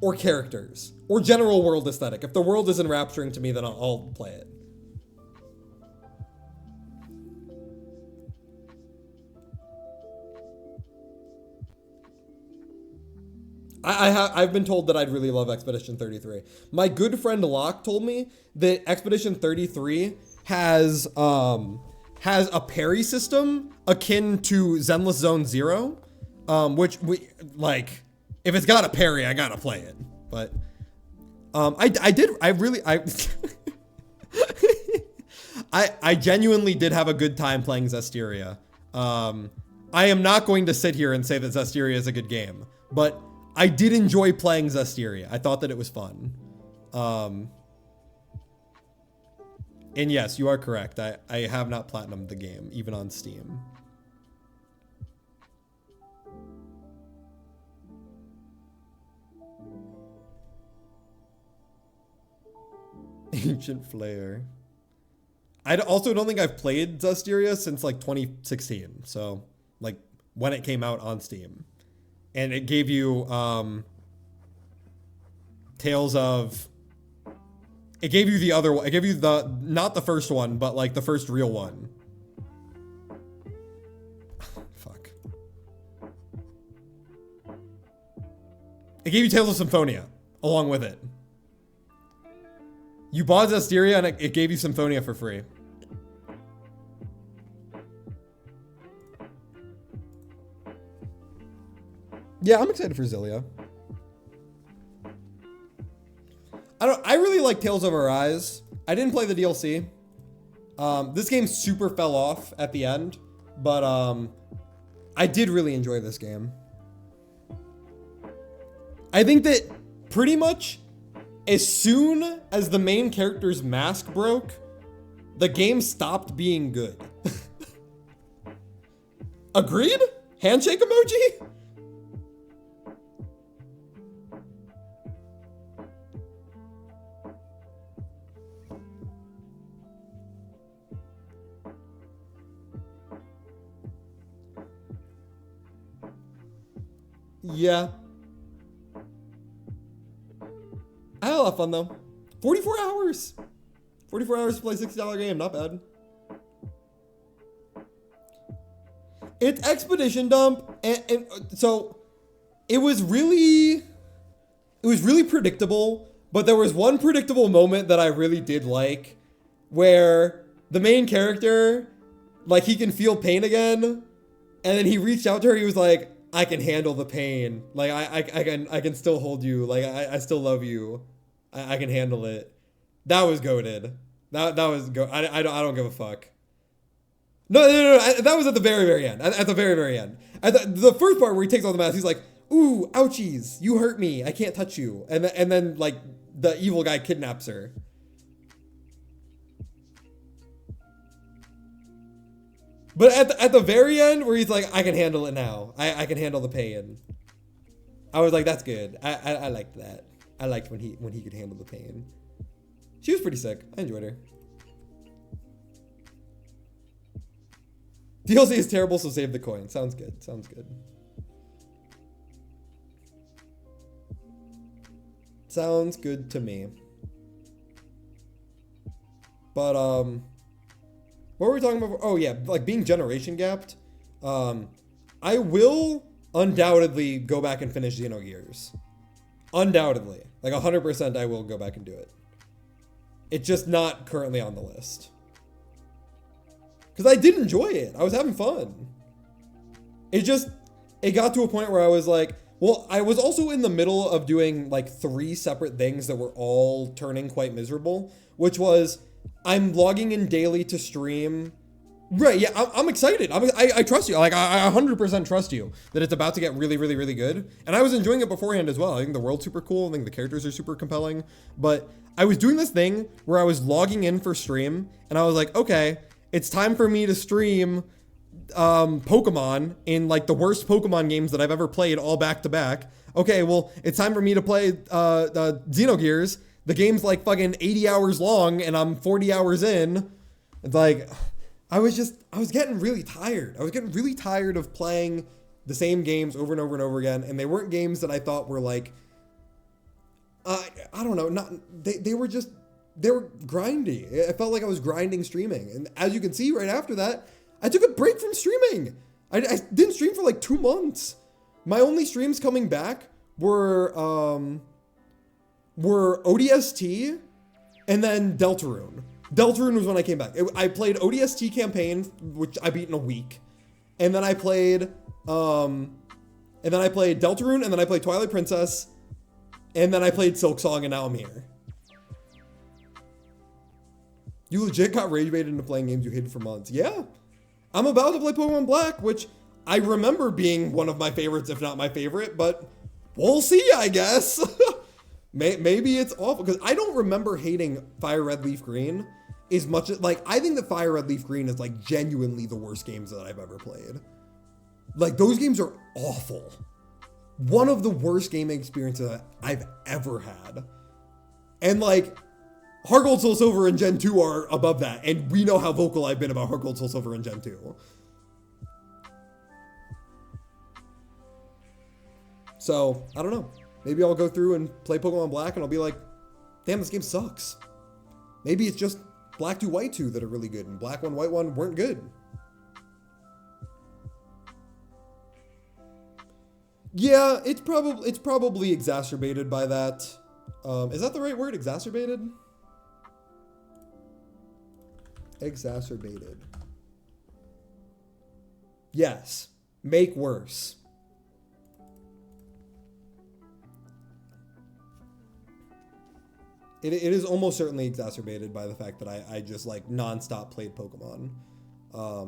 or characters, or general world aesthetic. If the world is enrapturing to me, then I'll play it. I've been told that I'd really love Expedition 33. My good friend Locke told me that Expedition 33 has a parry system akin to Zenless Zone Zero, which if it's got a parry, I gotta play it. But I genuinely did have a good time playing Zestiria. I am not going to sit here and say that Zestiria is a good game, but I did enjoy playing Zestiria. I thought that it was fun. And yes, you are correct. I have not platinumed the game, even on Steam. Ancient Flare. I also don't think I've played Zestiria since like 2016. So like when it came out on Steam. And it gave you Tales of... It gave you the other one. It gave you not the first one, but like the first real one. Fuck. It gave you Tales of Symphonia along with it. You bought Zestiria and it gave you Symphonia for free. Yeah, I'm excited for Xillia. I really like Tales of Arise. I didn't play the DLC. This game super fell off at the end, but I did really enjoy this game. I think that pretty much as soon as the main character's mask broke, the game stopped being good. Agreed? Handshake emoji? Yeah. I had a lot of fun though. 44 hours. 44 hours to play a $60 game, not bad. It's Expedition Dump, and so it was really predictable, but there was one predictable moment that I really did like, where the main character, like, he can feel pain again, and then he reached out to her. He was like, "I can handle the pain. Like, I can still hold you. Like, I still love you. I can handle it." That was goated. That was go. I don't give a fuck. No. That was at the very end. At the very end. At the first part where he takes off the mask, he's like, "Ooh, ouchies, you hurt me. I can't touch you." And then like the evil guy kidnaps her. But at the very end where he's like, "I can handle it now. I can handle the pain." I was like, "That's good. I liked that. I liked when he could handle the pain." She was pretty sick. I enjoyed her. DLC is terrible, so save the coin. Sounds good. Sounds good. Sounds good to me. But what were we talking about? Oh yeah, like being generation gapped. I will undoubtedly go back and finish Xenogears. Undoubtedly, like 100%, I will go back and do it. It's just not currently on the list. Because I did enjoy it. I was having fun. It got to a point where I was like, well, I was also in the middle of doing like 3 separate things that were all turning quite miserable, which was I'm logging in daily to stream. Right, yeah, I'm excited. I trust you. Like, I 100% trust you that it's about to get really, really, really good. And I was enjoying it beforehand as well. I think the world's super cool. I think the characters are super compelling. But I was doing this thing where I was logging in for stream, and I was like, okay, it's time for me to stream Pokemon in like the worst Pokemon games that I've ever played all back to back. Okay, well, it's time for me to play Xenogears. The game's like fucking 80 hours long and I'm 40 hours in. It's like, I was getting really tired. I was getting really tired of playing the same games over and over and over again. And they weren't games that I thought were like, I don't know, they were grindy. It felt like I was grinding streaming. And as you can see right after that, I took a break from streaming. I didn't stream for like 2 months. My only streams coming back were ODST and then Deltarune. Deltarune was when I came back. I played ODST campaign, which I beat in a week. And then I played Deltarune, and then I played Twilight Princess, and then I played Silksong, and now I'm here. You legit got rage baited into playing games you hated for months. Yeah. I'm about to play Pokemon Black, which I remember being one of my favorites, if not my favorite, but we'll see, I guess. Maybe it's awful, because I don't remember hating Fire Red Leaf Green as much as, like, I think that Fire Red Leaf Green is, like, genuinely the worst games that I've ever played. Like, those games are awful. One of the worst gaming experiences I've ever had. And, like, Heart Gold, Soul Silver, and Gen 2 are above that, and we know how vocal I've been about Heart Gold, Soul Silver, and Gen 2. So, I don't know. Maybe I'll go through and play Pokemon Black, and I'll be like, damn, this game sucks. Maybe it's just Black 2, White 2 that are really good, and Black 1, White 1 weren't good. Yeah, it's probably exacerbated by that. Is that the right word? Exacerbated? Exacerbated. Yes. Make worse. It is almost certainly exacerbated by the fact that I just like nonstop played Pokemon. I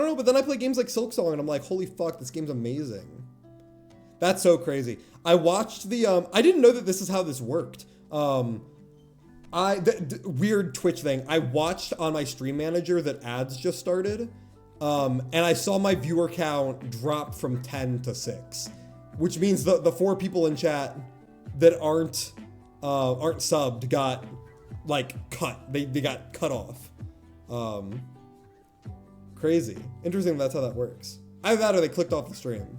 don't know, but then I play games like Silksong and I'm like, holy fuck, this game's amazing. That's so crazy. I watched the, I didn't know that this is how this worked. Weird Twitch thing. I watched on my stream manager that ads just started. And I saw my viewer count drop from 10 to 6, which means the 4 people in chat that aren't subbed got like cut. They got cut off. Crazy. Interesting that's how that works. Either that or they clicked off the stream.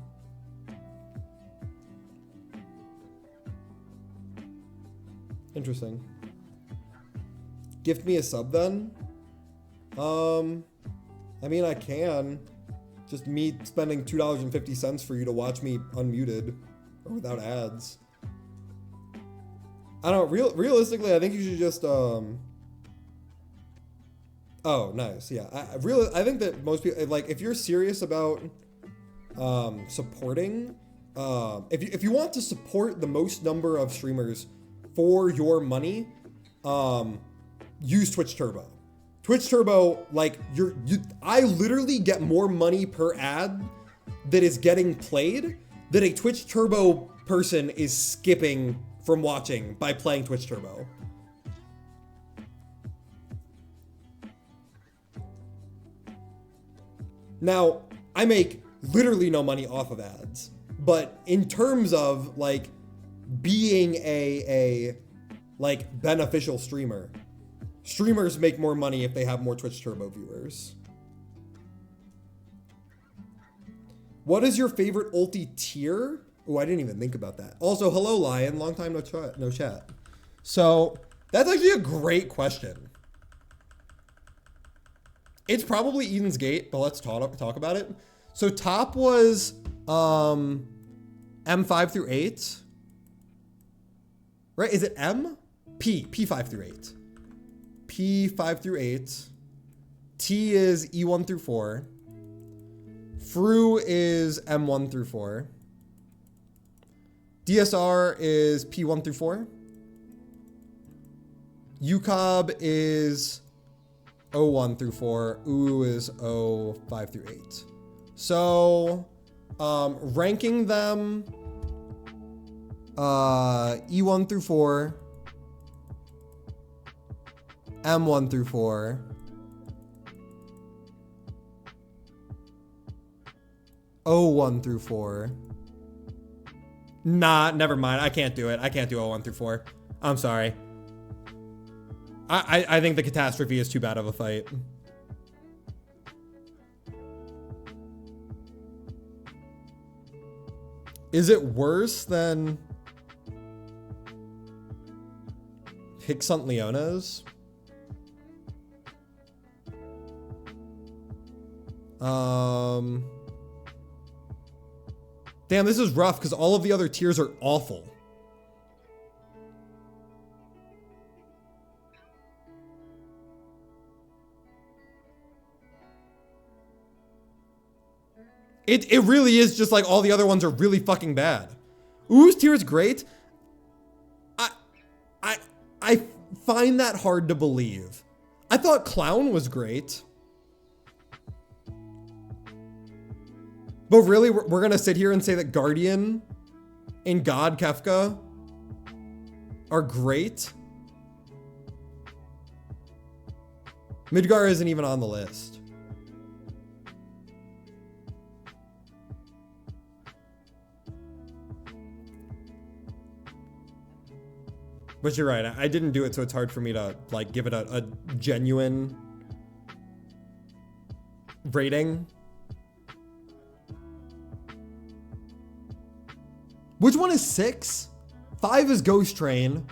Interesting. Gift me a sub then? I mean, I can. Just me spending $2.50 for you to watch me unmuted or without ads. I don't, realistically, I think you should just, oh, nice. Yeah. I think that most people, like, if you're serious about, supporting, if you want to support the most number of streamers for your money, use Twitch Turbo. Twitch Turbo, like, I literally get more money per ad that is getting played that a Twitch Turbo person is skipping from watching by playing Twitch Turbo. Now, I make literally no money off of ads, but in terms of, like, being a like, beneficial streamer, streamers make more money if they have more Twitch Turbo viewers. What is your favorite ulti tier? Oh, I didn't even think about that. Also, hello, Lion. Long time no chat. So, that's actually a great question. It's probably Eden's Gate, but let's talk about it. So, top was M5 through 8. Right? Is it M? P5 through 8. P5 through 8. T is E1 through 4. Fru is M1 through 4. DSR is P1 through 4. UCOB is O1 through 4. U is O5 through 8. So, ranking them, E1 through 4, M1 through 4, O1 through 4. Nah, never mind. I can't do it. I can't do O1 through 4. I'm sorry. I think the catastrophe is too bad of a fight. Is it worse than Hixunt Leona's? Damn, this is rough because all of the other tiers are awful. It really is just like all the other ones are really fucking bad. Ooh's tier is great. I find that hard to believe. I thought Clown was great. But really, we're gonna sit here and say that Guardian and God Kefka are great? Midgar isn't even on the list. But you're right, I didn't do it, so it's hard for me to like give it a genuine rating. Which one is 6? 5 is Ghost Train,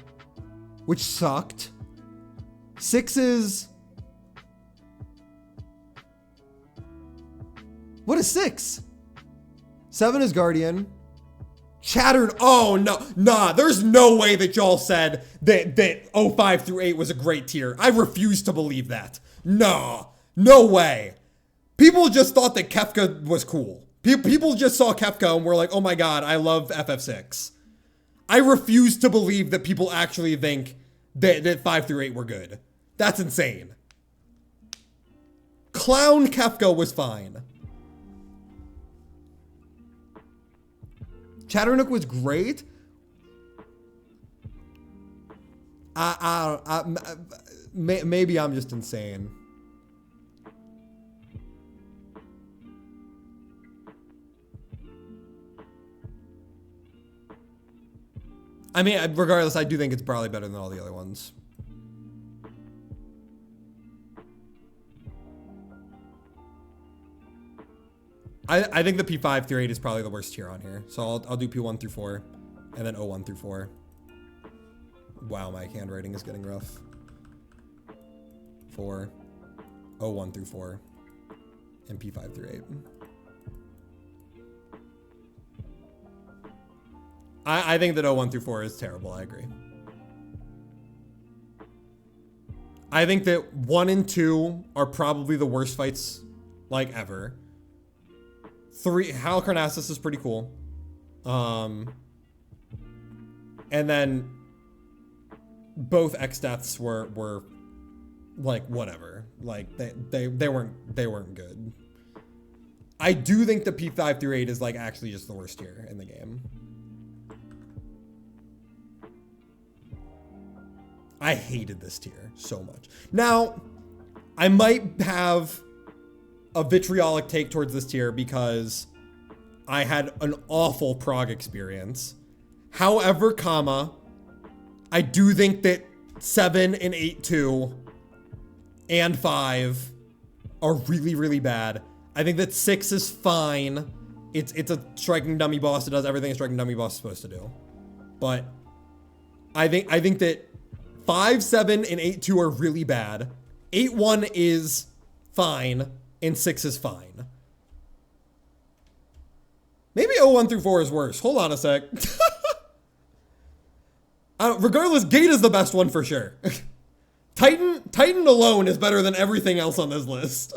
which sucked. 6 is... What is 6? 7 is Guardian. Chattered. Oh, no. Nah, there's no way that y'all said that 05 through 8 was a great tier. I refuse to believe that. Nah. No way. People just thought that Kefka was cool. People just saw Kefka and were like, oh my god, I love FF6. I refuse to believe that people actually think that 5 through 8 were good. That's insane. Clown Kefka was fine. Chatternook was great. Maybe I'm just insane. I mean, regardless, I do think it's probably better than all the other ones. I think the P5 through 8 is probably the worst tier on here. So I'll do P1 through 4 and then O1 through 4. Wow, my handwriting is getting rough. 4. O1 through 4. and P5 through 8. I think that 01 through 4 is terrible. I agree. I think that 1 and 2 are probably the worst fights like ever. 3, Halicarnassus is pretty cool. And then both X deaths were like whatever. Like they weren't good. I do think the P5 through 8 is like actually just the worst tier in the game. I hated this tier so much. Now, I might have a vitriolic take towards this tier because I had an awful Prague experience. However, I do think that 7 and 8-2 and 5 are really, really bad. I think that 6 is fine. It's a striking dummy boss. It does everything a striking dummy boss is supposed to do. But I think that 5, 7, and 8-2 are really bad. 8-1 is fine, and 6 is fine. Maybe 01 through 4 is worse. Hold on a sec. Regardless, Gate is the best one for sure. Titan alone is better than everything else on this list.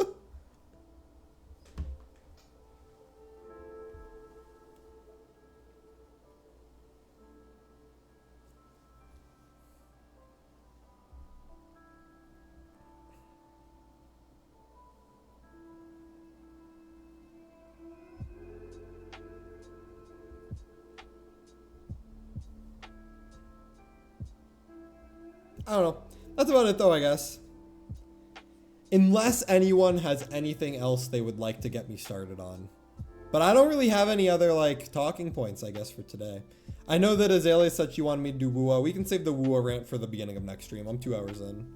I don't know. That's about it though, I guess. Unless anyone has anything else they would like to get me started on. But I don't really have any other like talking points, I guess, for today. I know that Azalea said she wanted me to do Wua. We can save the Wua rant for the beginning of next stream. I'm 2 hours in.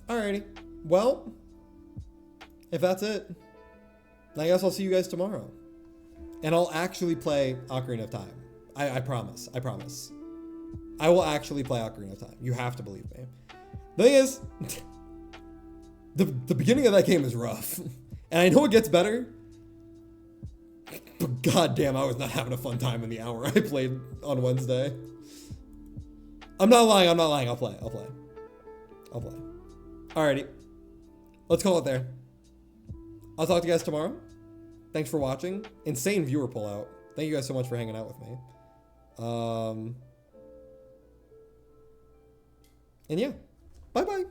Alrighty. Well, if that's it, I guess I'll see you guys tomorrow. And I'll actually play Ocarina of Time. I promise. I promise. I will actually play Ocarina of Time. You have to believe me. The thing is, the beginning of that game is rough. And I know it gets better. But goddamn, I was not having a fun time in the hour I played on Wednesday. I'm not lying. I'll play. Alrighty. Let's call it there. I'll talk to you guys tomorrow. Thanks for watching. Insane viewer pullout. Thank you guys so much for hanging out with me. And yeah. Bye-bye.